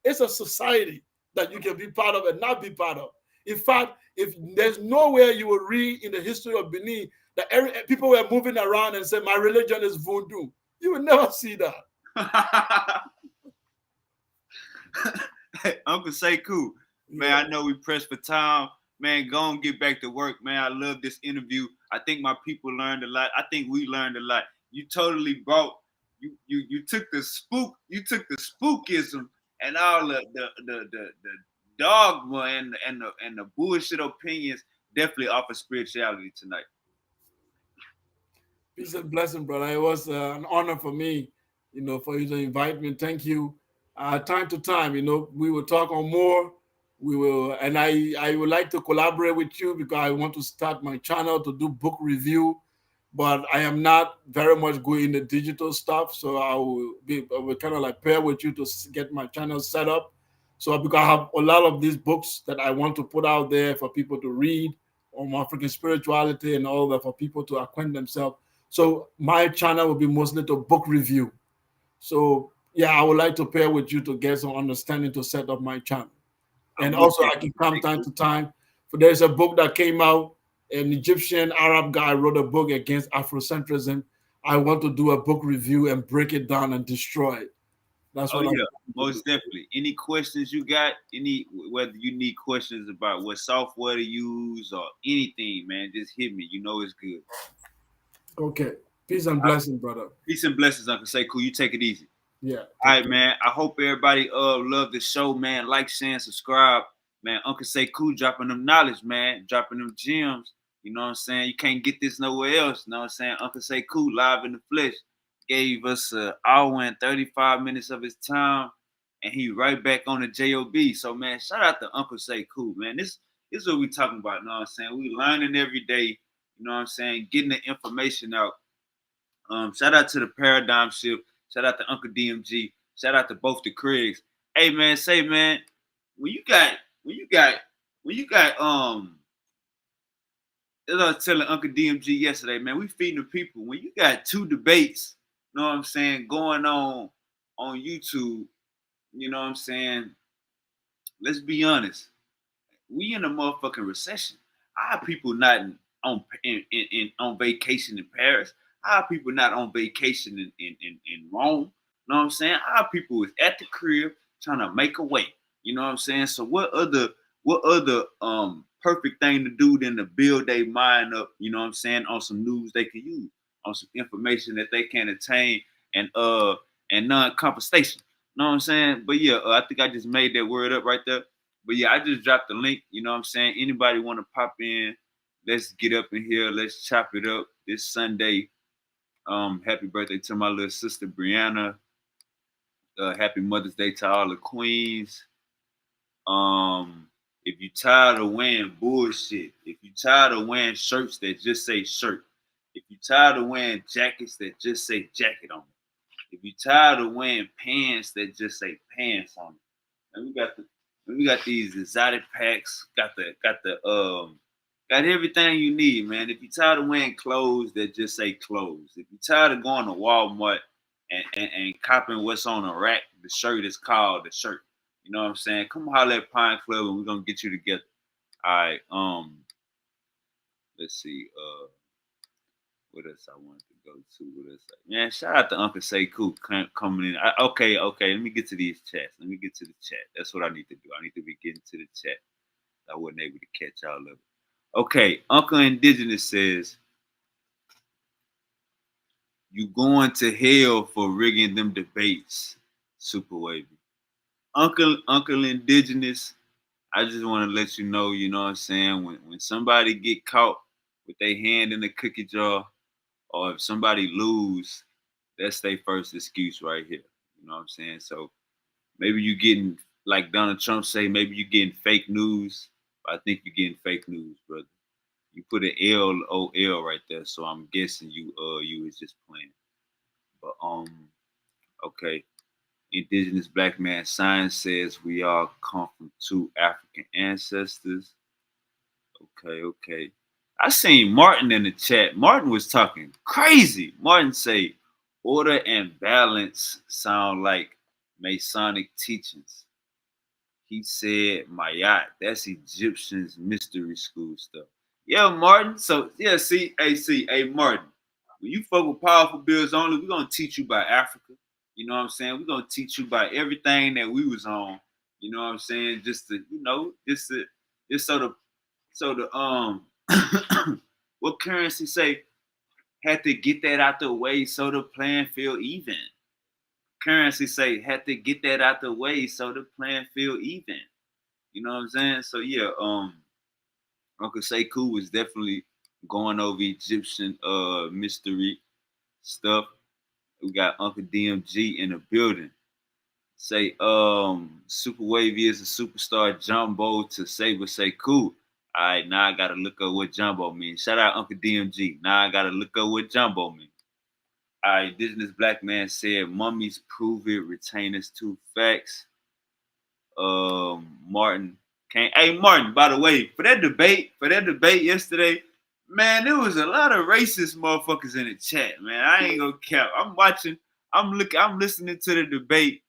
It's a society that you can be part of and not be part of. In fact, if there's nowhere you will read in the history of Benin that people were moving around and say my religion is voodoo, you will never see that.
Uncle Sekou, man, I know we pressed for time. Man, go and get back to work, man. I love this interview. I think my people learned a lot. I think we learned a lot. You totally brought you took the spookism and all the dogma and the bullshit opinions definitely offer spirituality tonight.
Peace and blessing, brother. It was an honor for me, for you to invite me. Thank you. Time to time, we will talk on more. We will, and I would like to collaborate with you because I want to start my channel to do book review, but I am not very much good in the digital stuff. So I will kind of like pair with you to get my channel set up. So because I have a lot of these books that I want to put out there for people to read on African spirituality and all that for people to acquaint themselves. So my channel will be mostly to book review. So Yeah, I would like to pair with you to get some understanding to set up my channel.
I'm
And
with
also,
you.
I can come time to time. For there's a book that came out. An Egyptian Arab guy wrote a book against Afrocentrism. I want to do a book review and break it down and destroy it. That's
Oh
what I'm
yeah,
going to do.
most definitely. Any questions you got? Any whether you need questions about what software to use or anything, man, just hit me. You know it's good.
Okay. Peace and blessing, brother.
Peace and blessings, Uncle Sekou. You take it easy.
Yeah.
All
Take
right,
care.
man. I hope everybody love the show, man. Like, share, and subscribe. Man, Uncle Sekou dropping them knowledge, man. Dropping them gems. You know what I'm saying? You can't get this nowhere else. You know what I'm saying? Uncle Sekou live in the flesh gave us an hour and 35 minutes of his time. And he right back on the JOB. So, man, shout out to Uncle Sekou, man. This is what we talking about, you know what I'm saying? We learning every day, you know what I'm saying? Getting the information out. Shout out to the Paradigm Shift. Shout out to Uncle DMG. Shout out to both the Craigs. Hey man, say man, when you got, as I was telling Uncle DMG yesterday, man, we feeding the people. When you got two debates, you know what I'm saying, going on YouTube, you know what I'm saying. Let's be honest. We in a motherfucking recession. Our people not on vacation in Paris. Our people not on vacation in Rome. You know what I'm saying? Our people is at the crib trying to make a way. You know what I'm saying? So what other perfect thing to do than to build their mind up, you know what I'm saying, on some news they can use, on some information that they can attain and non-compensation. You know what I'm saying? But yeah, I think I just made that word up right there. But yeah, I just dropped the link. You know what I'm saying? Anybody want to pop in? Let's get up in here. Let's chop it up this Sunday. Happy birthday to my little sister Brianna. Happy Mother's Day to all the queens. If you tired of wearing bullshit, if you tired of wearing shirts that just say shirt, if you tired of wearing jackets that just say jacket on it, if you tired of wearing pants that just say pants on it, and we got these exotic packs, got everything you need, man. If you're tired of wearing clothes that just say clothes, if you're tired of going to Walmart and copying what's on a rack, the shirt is called the shirt. You know what I'm saying? Come holler at Pine Club and we're gonna get you together. All right. Let's see. What else I wanted to go to? What else? Man, shout out to Uncle Sekou coming in. Okay. Let me get to these chats. Let me get to the chat. That's what I need to do. I need to be getting to the chat. I wasn't able to catch all of it. Okay, Uncle Indigenous says, you going to hell for rigging them debates, Super Wavy. Uncle Indigenous, I just want to let you know, you know what I'm saying, when somebody get caught with their hand in the cookie jar, or if somebody lose, that's their first excuse right here. You know what I'm saying? So maybe you getting, like Donald Trump say, maybe you getting fake news. I think you're getting fake news, brother. You put an LOL right there, so I'm guessing you was just playing. But okay. Indigenous Black Man Science says we all come from two African ancestors. Okay. I seen Martin in the chat. Martin was talking crazy. Martin say order and balance sound like Masonic teachings. He said Mayat. That's Egyptian's mystery school stuff. Yeah, Martin. So yeah, hey Martin. When you fuck with powerful bills only, we're gonna teach you about Africa. You know what I'm saying? We're gonna teach you about everything that we was on. You know what I'm saying? Just to, just so the what currency say had to get that out the way so the playing field even. Currency say had to get that out the way so the playing field even. You know what I'm saying? So yeah, Uncle Sekou was definitely going over Egyptian mystery stuff. We got Uncle DMG in the building. Say Super Wavy is a superstar jumbo to Saber Sekou. All right, now I gotta look up what jumbo means. Shout out Uncle DMG. Now I gotta look up what jumbo means. All right, Indigenous Black Man said mummies prove it, retainers to facts. Martin came. Hey Martin, by the way, for that debate yesterday, man, there was a lot of racist motherfuckers in the chat, man. I ain't gonna cap. I'm I'm listening to the debate.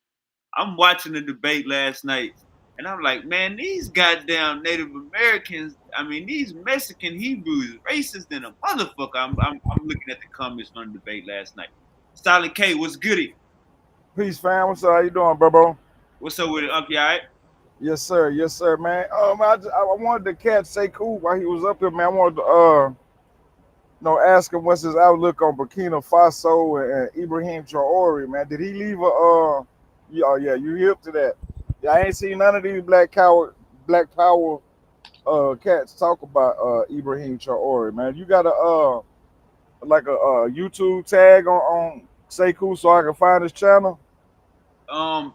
I'm watching the debate last night, and I'm like, man, these goddamn Native Americans, I mean, these Mexican Hebrews, racist than a motherfucker. I'm looking at the comments from the debate last night. Silent K, what's goody?
Peace, fam. What's up? How you doing, bro?
What's up with it? Up, you all right?
Yes, sir, man. I wanted to catch Sekou while he was up here, man. I wanted to, ask him what's his outlook on Burkina Faso and Ibrahim Traore, man. Did he leave oh yeah, you hip to that? Yeah, I ain't seen none of these Black Power, cats talk about Ibrahim Traore, man. You got like a YouTube tag on Sekou so I can find his channel.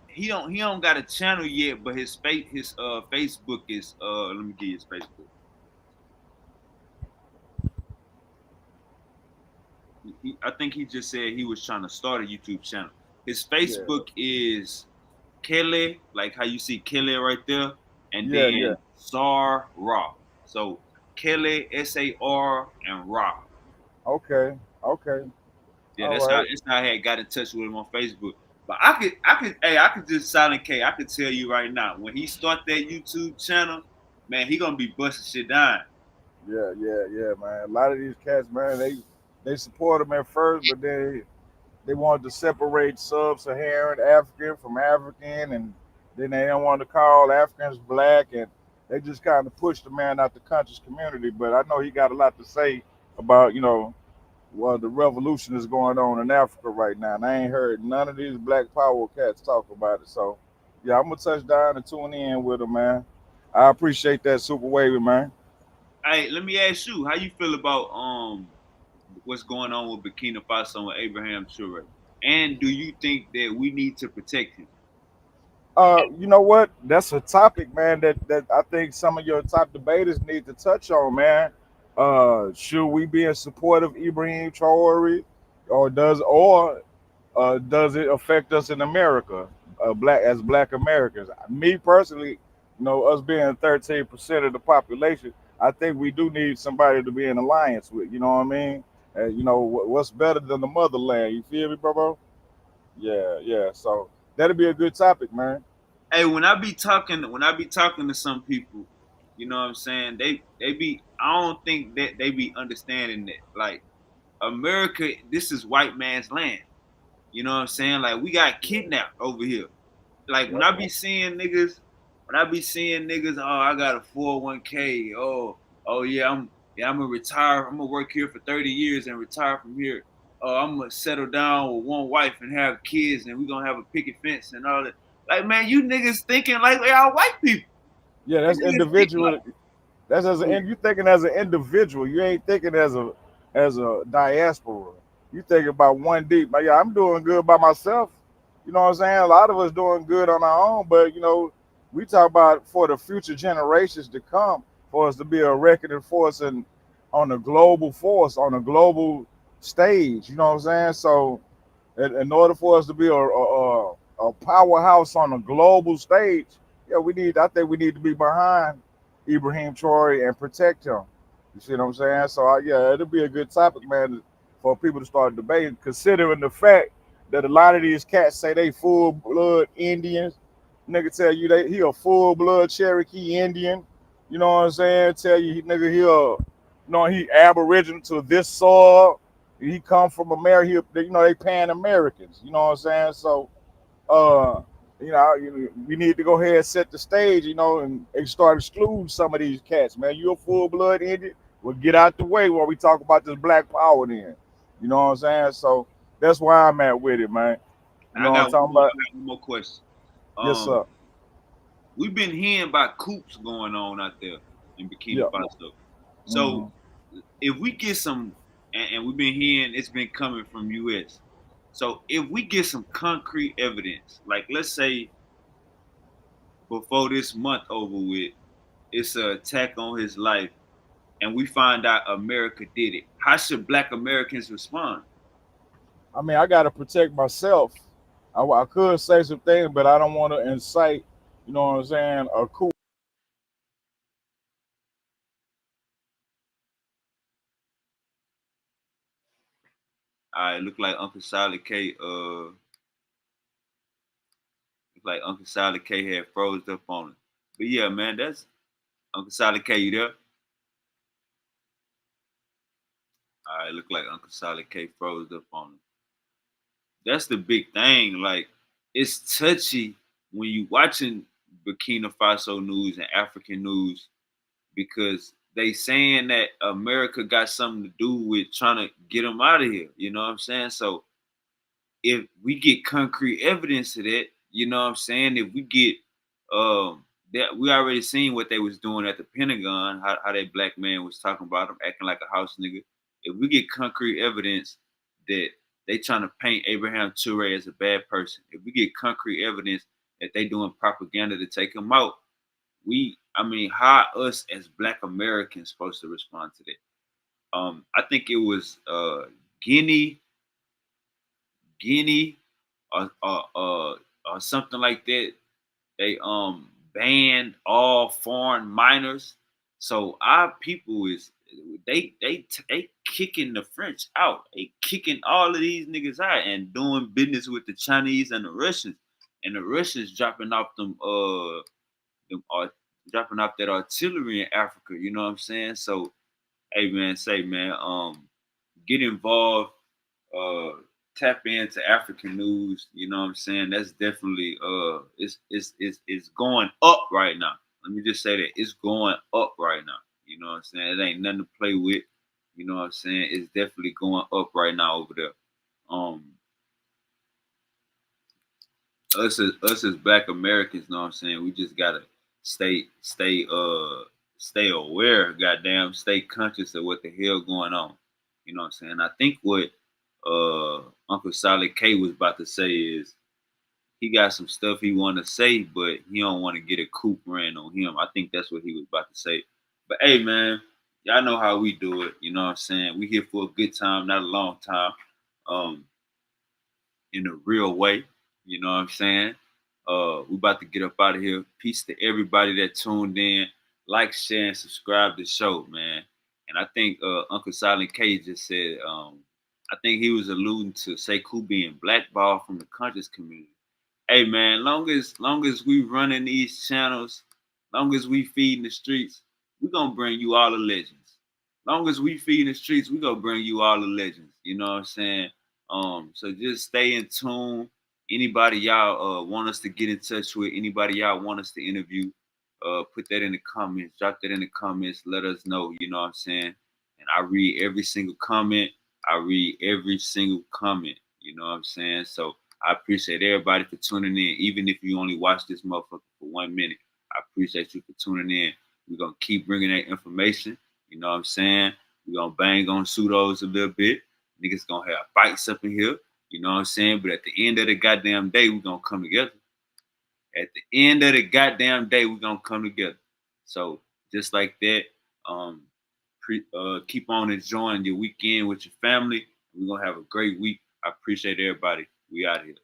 He don't got a channel yet, but his Facebook is let me get his Facebook. I think he just said he was trying to start a YouTube channel. His
Yeah,
Facebook is Kelleh, like how you see Kelleh right there, and
yeah.
then Sar Ra. So Kelleh SAR and Ra.
Okay, okay.
Yeah,
All right.
that's how I had got in touch with him on Facebook. But I could just Silent K. I could tell you right now, when he start that YouTube channel, man, he gonna be busting shit down.
Yeah, man. A lot of these cats, man, they support them at first, but they wanted to separate sub-Saharan African from African, and then they don't want to call Africans black, and they just kind of pushed the man out the conscious community. But I know he got a lot to say about, well, the revolution is going on in Africa right now, and I ain't heard none of these Black Power cats talk about it. So, yeah, I'm gonna touch down and tune in with him, man. I appreciate that, Super Wavy, man.
Hey, let me ask you, how you feel about what's going on with Burkina Faso and Abraham Traore? And do you think that we need to protect him?
You know what? That's a topic, man, that I think some of your top debaters need to touch on, man. Should we be in support of Ibrahim Traore, or does it affect us in America, black Americans? Me personally, us being 13% of the population, I think we do need somebody to be in alliance with. You know what I mean? What's better than the motherland? You feel me, bro? Yeah. So that'll be a good topic, man.
Hey, when I be talking to some people, you know what I'm saying? They be I don't think that they be understanding that. Like America, this is white man's land. You know what I'm saying? Like we got kidnapped over here. Like
Yep.
when I be seeing niggas, oh, I got a 401k. Oh yeah, I'm gonna retire. I'm gonna work here for 30 years and retire from here. Oh, I'm gonna settle down with one wife and have kids, and we're gonna have a picket fence and all that. Like, man, you niggas thinking like they are white people.
Yeah,
You
that's
niggas think
individual. That's you thinking as an individual. You ain't thinking as a diaspora. You thinking about one deep. But yeah, I'm doing good by myself. You know what I'm saying? A lot of us doing good on our own, but we talk about for the future generations to come, for us to be a reckoning force and on a global force, on a global stage. You know what I'm saying? So in order for us to be a powerhouse on a global stage, yeah, I think we need to be behind Ibrahim Traore and protect him. You see what I'm saying? So yeah, it'll be a good topic, man, for people to start debating, considering the fact that a lot of these cats say they full blood Indians. Nigga tell you he a full blood Cherokee Indian. You know what I'm saying? Tell you nigga he aboriginal to this soil. He come from America. They Pan Americans. You know what I'm saying? So uh, we need to go ahead and set the stage, and start excluding some of these cats, man. You a full blood Indian? Well, get out the way while we talk about this Black Power then. You know what I'm saying? So that's where I'm at with it, man. You know what I'm talking about?
I got one more question.
Yes,
Um,
sir.
we've been hearing about coups going on out there in Burkina
Yeah.
Faso. So
Hmm.
if we get some, and we've been hearing it's been coming from U.S. So if we get some concrete evidence, like let's say before this month over with, it's an attack on his life, and we find out America did it. How should Black Americans respond?
I mean, I got to protect myself. I could say some things, but I don't want to incite, you know what I'm saying, a coup.
All right, look like Uncle Solid K. Look like Uncle Solid K had froze up on it. But yeah, man, that's Uncle Solid K. You there? All right, look like Uncle Solid K froze up on it. That's the big thing. Like, it's touchy when you watching Burkina Faso news and African news because they saying that America got something to do with trying to get them out of here. You know what I'm saying? So if we get concrete evidence of that, you know what I'm saying? If we get that we already seen what they was doing at the Pentagon, how that black man was talking about them, acting like a house nigga. If we get concrete evidence that they trying to paint Abraham Toure as a bad person, if we get concrete evidence that they doing propaganda to take him out, how us as black Americans supposed to respond to that? I think it was Guinea, or something like that. They banned all foreign minors. So our people is they kicking the French out. They kicking all of these niggas out and doing business with the Chinese and the Russians. And the Russians dropping off dropping off that artillery in Africa. You know what I'm saying? So hey man, get involved, uh tap into African news, you know what I'm saying? That's definitely it's going up right now. Let me just say that it's going up right now. You know what I'm saying? It ain't nothing to play with. You know what I'm saying? It's definitely going up right now over there. Um us as black Americans, know what I'm saying? We just gotta stay aware, goddamn, stay conscious of what the hell going on. You know what I'm saying? I think what Uncle Solid K was about to say is he got some stuff he want to say, but he don't want to get a coup ran on him. I think that's what he was about to say. But hey, man, y'all know how we do it. You know what I'm saying? We here for a good time, not a long time. Um, in a real way. You know what I'm saying? We about to get up out of here. Peace to everybody that tuned in. Like, share, and subscribe to the show, man. And I think Uncle Silent K just said, I think he was alluding to Sekou being blackballed from the conscious community. Hey man, long as we running these channels, long as we feeding the streets, we gonna bring you all the legends. Long as we feeding the streets, we gonna bring you all the legends. You know what I'm saying? So just stay in tune. Anybody y'all want us to get in touch with, anybody y'all want us to interview, put that in the comments, drop that in the comments, let us know, you know what I'm saying? And I read every single comment. You know what I'm saying? So I appreciate everybody for tuning in. Even if you only watch this motherfucker for 1 minute, I appreciate you for tuning in. We're going to keep bringing that information. You know what I'm saying? We're going to bang on pseudos a little bit. Niggas going to have fights up in here. You know what I'm saying? But at the end of the goddamn day, we're going to come together. At the end of the goddamn day, we're going to come together. So just like that, keep on enjoying your weekend with your family. We're going to have a great week. I appreciate everybody. We out here.